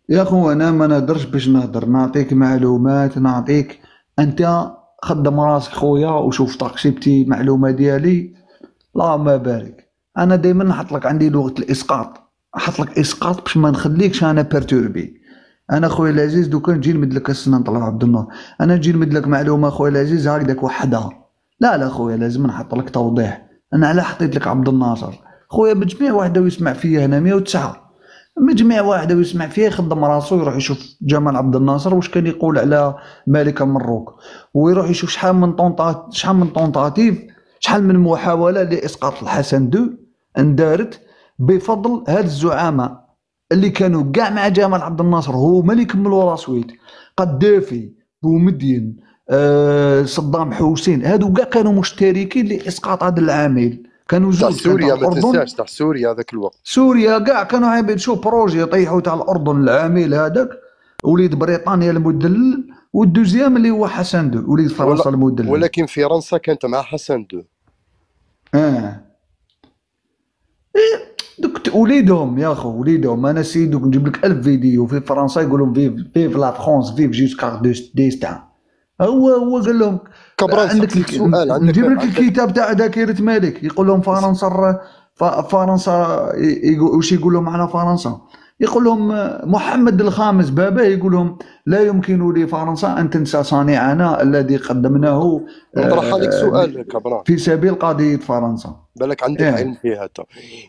يا خو انا ما نقدرش باش نهضر، نعطيك معلومات، نعطيك انت خدم راسك خويا وشوف تقسيمتي معلومه ديالي. اللهم بارك. انا دائما نحط لك عندي لغه الاسقاط، نحط لك اسقاط باش ما نخليكش انا بيرتوربي. انا خويا العزيز دوكا نجي نمد لك السنه نطلع عبد النور، انا نجي نمد لك معلومه خويا العزيز هكذاك وحدها، لا خويا لازم نحط لك توضيح. انا على حطيت لك عبد الناصر خويا بجميع واحد ويسمع فيا هنا 109 مجمع واحد ويسمع فيه يخدم راسو يروح يشوف جمال عبد الناصر واش كان يقول على ملكه مروك، ويروح يشوف شحال من طونطاتيف، شحال من محاوله لاسقاط الحسن دو اندارت بفضل هاد الزعماء اللي كانوا كاع مع جمال عبد الناصر، هما اللي كملوا راسويت، قدافي بومدين صدام حسين، هادو كاع كانوا مشتركين لاسقاط هذا العامل. كانوا زوج تاع سوريا ما تنساش، تاع سوريا هذاك الوقت، سوريا كاع كانوا عايبين شوف بروجي يطيحوا تاع الاردن العامل هذاك وليد بريطانيا المدلل، والدوزيام اللي هو حسن دو وليد فرنسا المدلل. ولكن فرنسا كانت مع حسن دو. دوك وليدهم يا خو وليدهم. انا سيدوك نجيب لك 1000 فيديو في فرنسا يقولوا فيف لا فرانس فيف جوسكا ديستان. هو قال لهم عندك سؤال، نجيب لك الكتاب تاع ذاكرة مالك، يقول لهم فرنسا واش يقول لهم على فرنسا؟ يقول لهم محمد الخامس باباه يقول لهم لا يمكن لفرنسا ان تنسى صانعنا الذي قدمناه. نطرح عليك سؤال كبران في سبيل قضيه فرنسا، بالك عندك علم فيها.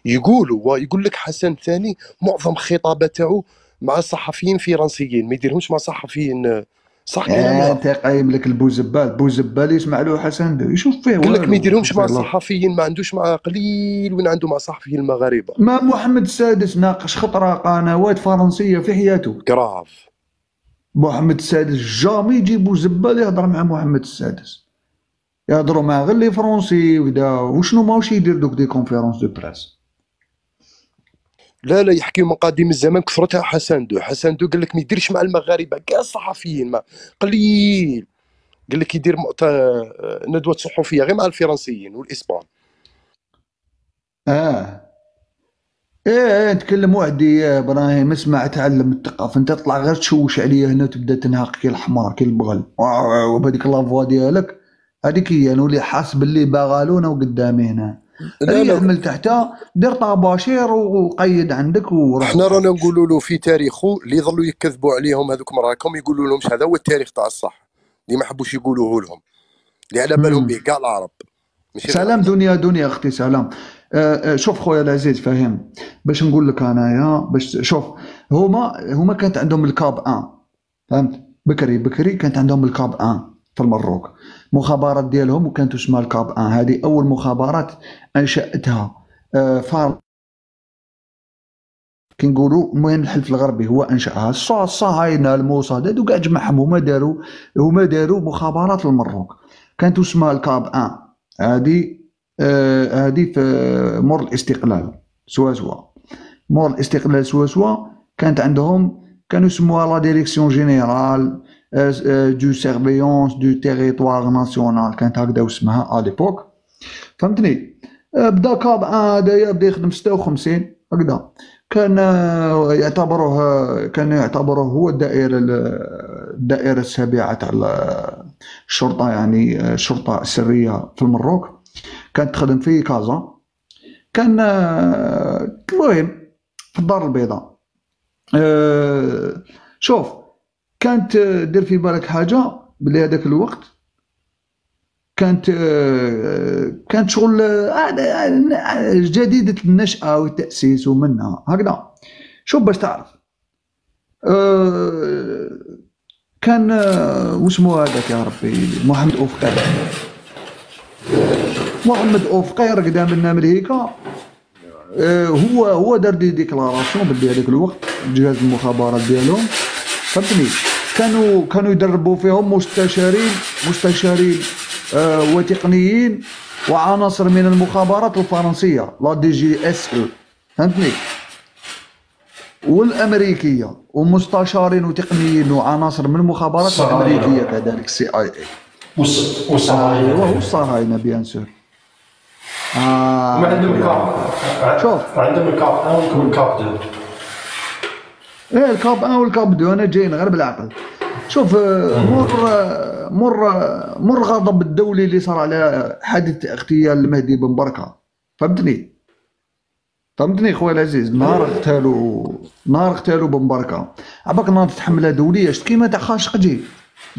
يقول لك حسن الثاني معظم خطابه تاعو مع صحفيين فرنسيين، ما يديرهمش مع صحفيين صح. انت قايم لك بوزبال يسمع له حسن دو يشوف فيه، يقول لك ما يديرهمش مع صحفيين، ما عندوش مع قليل وين عنده مع صحفيين المغاربه. ما محمد السادس ناقش خطره قنوات فرنسيه في حياته كراف. محمد السادس جامي يجيبوا زبال يهضر مع محمد السادس، يهضروا مع غير لي فرونسي وكذا. وشنو ماوش يدير دوك دي كونفيرونس دو بريس؟ لا يحكيو من قديم الزمان كثرتها حسن دو قال لك ما يديرش مع المغاربه كاع الصحفيين، ما قليل قال لك يدير ندوه صحفيه غير مع الفرنسيين والاسبان. نتكلم وحدي يا ابراهيم، اسمع تعلم الثقافه، انت تطلع غير تشوش عليا هنا وتبدا تنهق كي الحمار كي البغل وبهذيك لافوا ديالك هذيك هي انا اللي حاسب اللي باغالونا وقدامي هنا. اللي يحمل تحته دير طاباشير وقيد عندك وروح. احنا رانا نقولوا له في تاريخه اللي يظلوا يكذبوا عليهم هذوك مراكم، يقولوا لهمش هذا هو التاريخ تاع الصح اللي ما حبوش يقولوه لهم، اللي على بالهم به كاع العرب. سلام دنيا اختي سلام. شوف خويا العزيز فاهم باش نقول لك انايا باش شوف هما كانت عندهم الكاب 1 فهمت بكري كانت عندهم الكاب 1 في المروك، مخابرات ديالهم وكانت اسمها الكاب 1. هذه اول مخابرات انشاتها كي نقولوا المهم الحلف الغربي هو انشاها. الصهاينه الموصاد هادو كاع جمعهم هما داروا مخابرات المروك، كانت اسمها الكاب 1. هذه في مور الاستقلال سواسوا، مور الاستقلال سواسوا كانت عندهم كانوا يسموها لا ديريكسيون جينيرال دو سيرفيونس دو تيريتوار ناسيونال، كانت هكذا اسمها اليبوك فهمتني. بدا كاب هذايا بدا يخدم 56 هكذا، كان يعتبروه هو الدائره السابعه تاع الشرطه، يعني الشرطه السريه في المروك، كانت تخدم في كازا. كان المهم في الدار البيضاء. شوف كانت دير في بالك حاجه بلي هذاك الوقت كانت شغل جديدة النشأة والتأسيس ومنها هكذا. شوف باش تعرف كان واسمو هذاك يا ربي محمد أوفقير قدام لنا امريكا. هو دار دي ديكلاراسيون باللي هذاك الوقت جهاز المخابرات ديالهم فهمتني كانوا يدربوا فيهم مستشارين وتقنيين وعناصر من المخابرات الفرنسيه لا دي جي اس او فهمتني والامريكيه ومستشارين وتقنيين وعناصر من المخابرات الامريكيه كذلك السي اي اي والصهاينه بيان سور. ما عندهم الكاب. شوف عندهم الكاب 1 والكاب 2. الكاب 1 والكاب 2 انا جايين غير بالعقل. شوف مر غضب الدولي اللي صار على حادث اغتيال المهدي بن بركه فهمتني خويا العزيز. نهار اغتالوا بن بركه عباك ناض تحملها دوليه شفت كيما تاع خاشقجي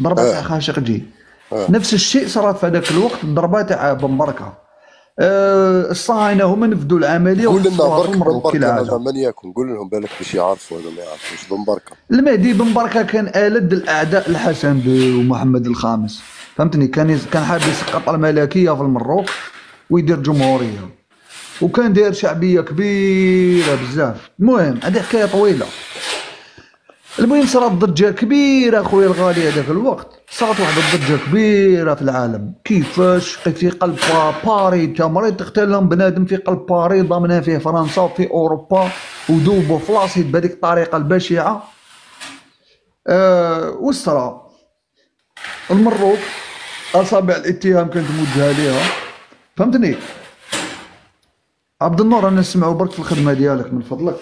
ضربه تاع خاشقجي نفس الشيء صارت في هذاك الوقت الضربه تاع بن بركه. الصهاينه هما نفذوا العمليه قول لنا برك بن بركه من يكون قول لهم بالك باش يعرفوا ولا ما يعرفوش بن بركه. المهدي بن بركه كان ألد الاعداء الحسن ومحمد الخامس فهمتني. كان حاب يسقط الملكيه في المروك ويدير جمهوريه وكان داير شعبيه كبيره بزاف. المهم هذه حكايه طويله. المهم صارت ضجه كبيره خويا الغالي هذاك الوقت صارت واحد الضجه كبيره في العالم. كيفاش في قلب باري تمريض تقتلهم بنادم في قلب باري ضامنها فيه فرنسا وفي اوروبا وذوبوا في لاصيد بهذيك الطريقه البشعه. والصرا المروك اصابع الاتهام كانت موجهه ليها فهمتني. عبد النور انا نسمعوا برك في الخدمه ديالك من فضلك.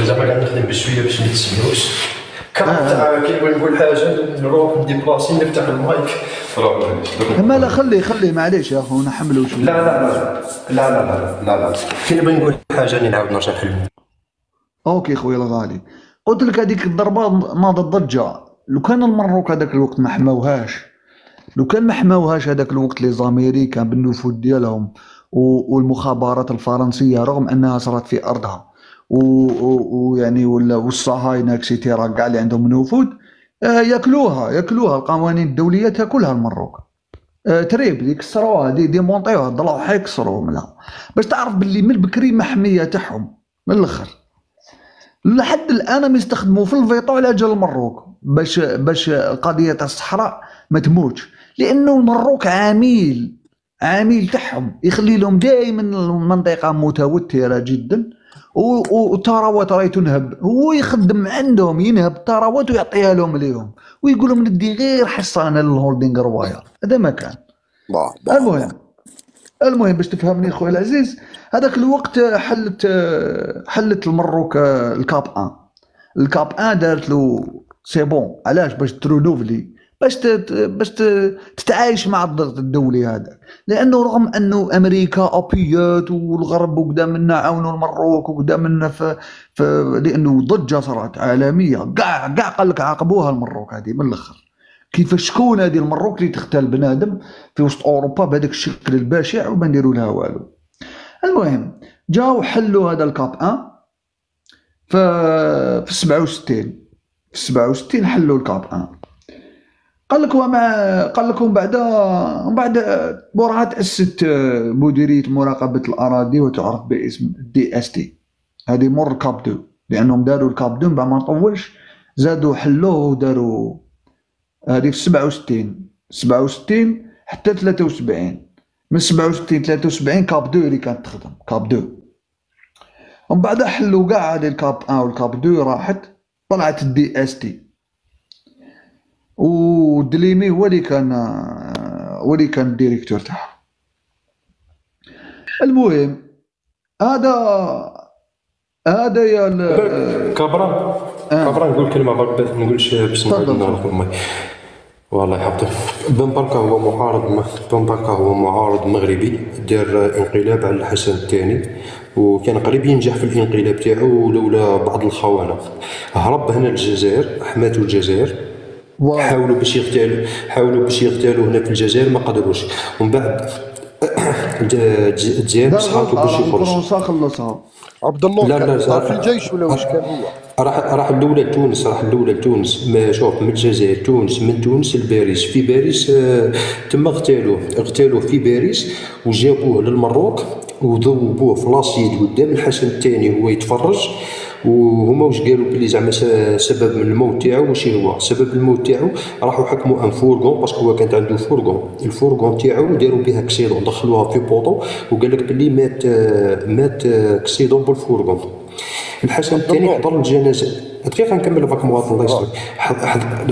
زعما قاعد نخدم بشويه باش ما تسمعوش. كي نقول حاجه نروح نديبلاسي نفتح المايك. ما لا خلي معليش يا اخو نحملوا شويه. لا كي نبغي نقول حاجه راني نعاود نرجع نحل. اوكي خويا الغالي قلت لك هذيك الضربه ناضت ضجه. لو كان المروك هذاك الوقت ما حماوهاش هذاك الوقت لي زاميريكا بالنفوذ ديالهم والمخابرات الفرنسيه رغم انها صارت في ارضها ويعني والصهاينه اكسيتيرا كاع اللي عندهم نفوذ ياكلوها القوانين الدوليه تاكلها المروك. تريب يكسروها ديمونطيوها ضلعوا حيكسروا منها باش تعرف باللي من بكري محميه تاعهم من الاخر. لحد الان ما يستخدموا في الفيتو على جال المروك باش القضيه تاع الصحراء ما تموتش لانه المروك عميل تاعهم يخلي لهم دائما المنطقه متوتره جدا والثروات راهي تنهب. هو يخدم عندهم ينهب الثروات ويعطيها لهم ليهم ويقول لهم ندي غير حصه انا للهولدينغ رواير. هذا ما كان. المهم باش تفهمني خويا العزيز هذاك الوقت حلت المروك الكاب 1 دارت له سي بون. علاش؟ باش ترونوفلي باش تتعايش مع الضغط الدولي هذا لانه رغم انه امريكا ابيات والغرب وقدامنا عاونوا المروك وقدامنا لانه ضجه صارت عالميه كاع قال لك عاقبوها المروك هذه من الاخر. كيفاش شكون هذه المروك اللي تختال بنادم في وسط اوروبا بهذاك الشكل البشع وما نديروا لها والو. المهم جاو حلوا هذا الكاب 1 في 67 حلوا الكاب 1. قال لكم بعد وراها تأسست مديرية مراقبة الأراضي وتعرف باسم DST. هذه مر كاب 2 لأنهم داروا الكاب 2 بعد ما طولش زادوا حلوه وداروا هذه في 67 حتى 73. من 67 73 كاب 2 اللي كانت تخدم كاب 2. ومن بعد حلوا كاع هذه الكاب 1 والكاب 2 راحت طلعت DST. ودليمي هو اللي كان الديريكتور تاعها. المهم هذا يا كبران نقول كلمه برك ما نقولش بسم الله. والله يحفظك. بن بركه هو معارض مغربي دار انقلاب على الحسن الثاني وكان قريب ينجح في الانقلاب تاعو لولا بعض الخونه. هرب هنا للجزائر حماته الجزائر حاولوا باش يغتالوا هنا في الجزائر ما قدروش، ومن بعد الجزائر صحاتو باش يخرج. فرنسا خلصها عبد النور صار في الجيش ولا واش كان هو؟ راح الاولى لتونس، ما شوف من الجزائر تونس، من تونس لباريس. في باريس تما اغتالوه في باريس وجابوه للمروك وذوبوه في لاسيد قدام الحسن الثاني وهو يتفرج. وهما واش قالوا بلي زعما سبب من الموت تاعو واش هو؟ سبب الموت تاعو راحوا حكموا ان فورغون، باسكو هو كانت عنده الفورغون تاعو داروا بها اكسيدون، دخلوها في بوطو وقال لك بلي مات اكسيدون بالفورغون. الحسن الثاني حضر الجنازه. دقيقه نكمل معك مواطن الله يسلمك.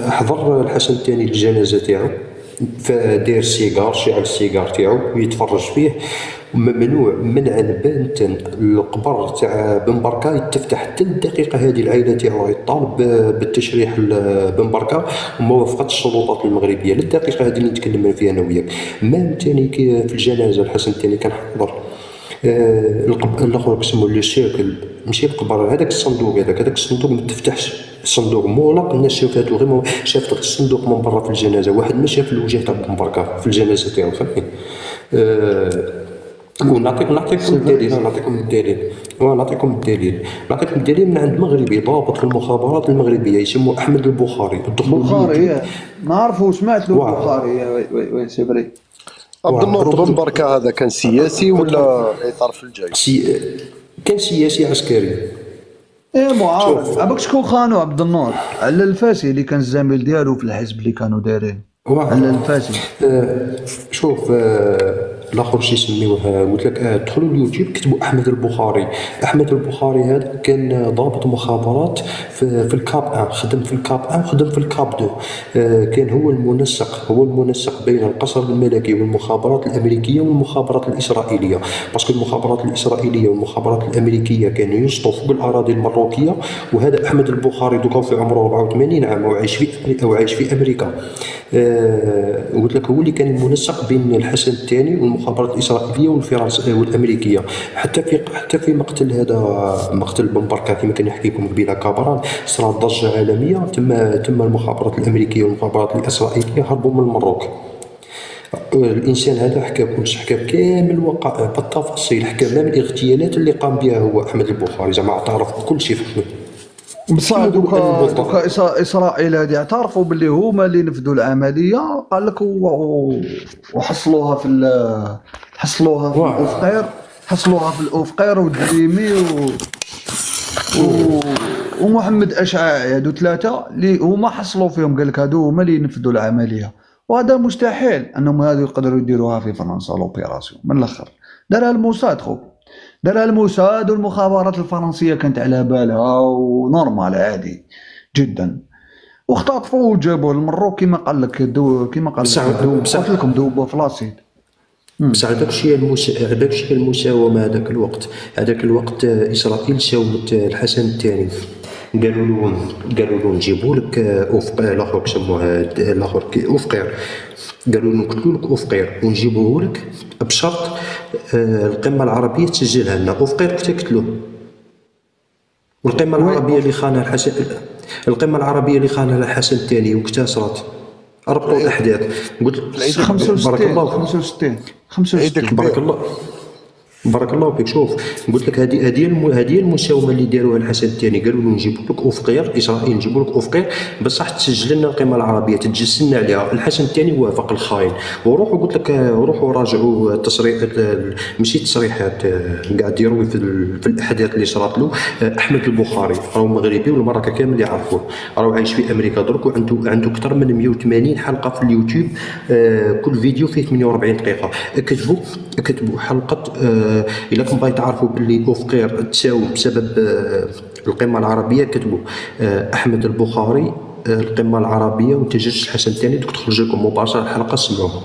حضر الحسن الثاني الجنازه تاعو، فدار سيجار، شعل السيجار تاعو ويتفرج فيه. ممنوع منعا بانتا القبر تاع بن بركه يتفتح حتى الدقيقه هذه. العائله تاعو يطالب بالتشريح بن بركه وما وافقتش السلطات المغربيه للدقيقه هذه اللي نتكلم فيها انا وياك. مام ثاني في الجنازه الحسن الثاني كان حضر الاخر كسمو لي سيركل، ماشي القبر، هذاك الصندوق ما تفتحش، الصندوق مغلق. الناس شافته غير شافت الصندوق من برا في الجنازه، واحد ما شاف الوجه تاع بن بركه في الجنازه تاعو، فهمتني؟ نعطيكم الدليل من عند مغربي ضابط في المخابرات المغربيه يسموه احمد البخاري. البخاري نعرفه وسمعت له البخاري. وي سي فري. عبد النور بن بركه هذا كان سياسي ولا اطار في الجيش؟ كان سياسي عسكري. معارض. عباك شكون خانو عبد النور؟ على الفاسي اللي كان الزميل ديالو في الحزب اللي كانوا دايرين. على الفاسي. شوف الاخر شي يسميوه، قلت لك دخلوا اليوتيوب كتبوا احمد البخاري هذا كان ضابط مخابرات في الكاب 1، خدم في الكاب 1 وخدم في الكاب 2. كان هو المنسق بين القصر الملكي والمخابرات الامريكيه والمخابرات الاسرائيليه، باسكو المخابرات الاسرائيليه والمخابرات الامريكيه كانوا ينشطوا فوق الاراضي المروكيه. وهذا احمد البخاري دوكا في عمره 84 عام وعايش في امريكا. قلت لك هو اللي كان المنسق بين الحسن الثاني والمخابرات الاسرائيليه والفرنسيه والامريكيه. حتى في مقتل بن بركه كما كان يحكي لكم قبيله كابران صارت ضجه عالميه. تم المخابرات الامريكيه والمخابرات الاسرائيليه هربوا من المروك. الانسان هذا حكى كامل الوقائع بالتفاصيل، حكى مام الاغتيالات اللي قام بها هو احمد البخاري، زعما اعترف بكل شيء. بصح دوكا اسرائيل هذه اعترفوا باللي هما اللي نفذوا العمليه. قال لك وحصلوها في الأوفقير والدريمي ومحمد اشعاعي. هادو ثلاثه اللي هما حصلوا فيهم، قال لك هادو هما اللي نفذوا العمليه. وهذا مستحيل انهم هادو يقدروا يديروها في فرنسا. لوبيراسيون من الاخر دارها الموساد والمخابرات الفرنسيه كانت على بالها ونورمال عادي جدا، واختطفوه وجابوه للمروك كما قال لك قلت لكم دوبوه في لاسيد. بصح هذاك الشيء المساومه. هذاك الوقت اسرائيل ساومت الحسن الثاني، قالوا له نجيبوا لك اوفقير، الاخر كسموه اوفقير، قالوا له نقتلوا لك اوفقير ونجيبوه لك بشرط القمه العربيه تسجلها لنا. اوفقير كيف تقتلوه؟ والقمه العربيه اللي خانها الحسن الحسن الثاني واكتسرت، ربطوا الاحداث. قلت 65 بارك الله فيك. شوف قلت لك هذه المساومه اللي داروها الحسن الثاني. قالوا له نجيبوا لك اوفقير، اسرائيل نجيبوا لك اوفقير بصح تسجل لنا القمه العربيه تتجسلنا عليها. الحسن الثاني وافق الخاين. وروحوا قلت لك روحوا راجعوا التصريحات، ماشي تصريحات، قاعد يروي في الاحداث اللي صارت له. احمد البخاري راهو مغربي والمراكه كامل يعرفوه، راهو عايش في امريكا درك، وعنده اكثر من 180 حلقه في اليوتيوب، كل فيديو فيه 48 دقيقه. كتبوا حلقه إلا كنتم باغي تعرفوا باللي اوفقير تساوم بسبب القمه العربيه، كتبوا احمد البخاري القمه العربيه وتجسس الحسن الثاني، تخرج لكم مباشره الحلقه سمعوها.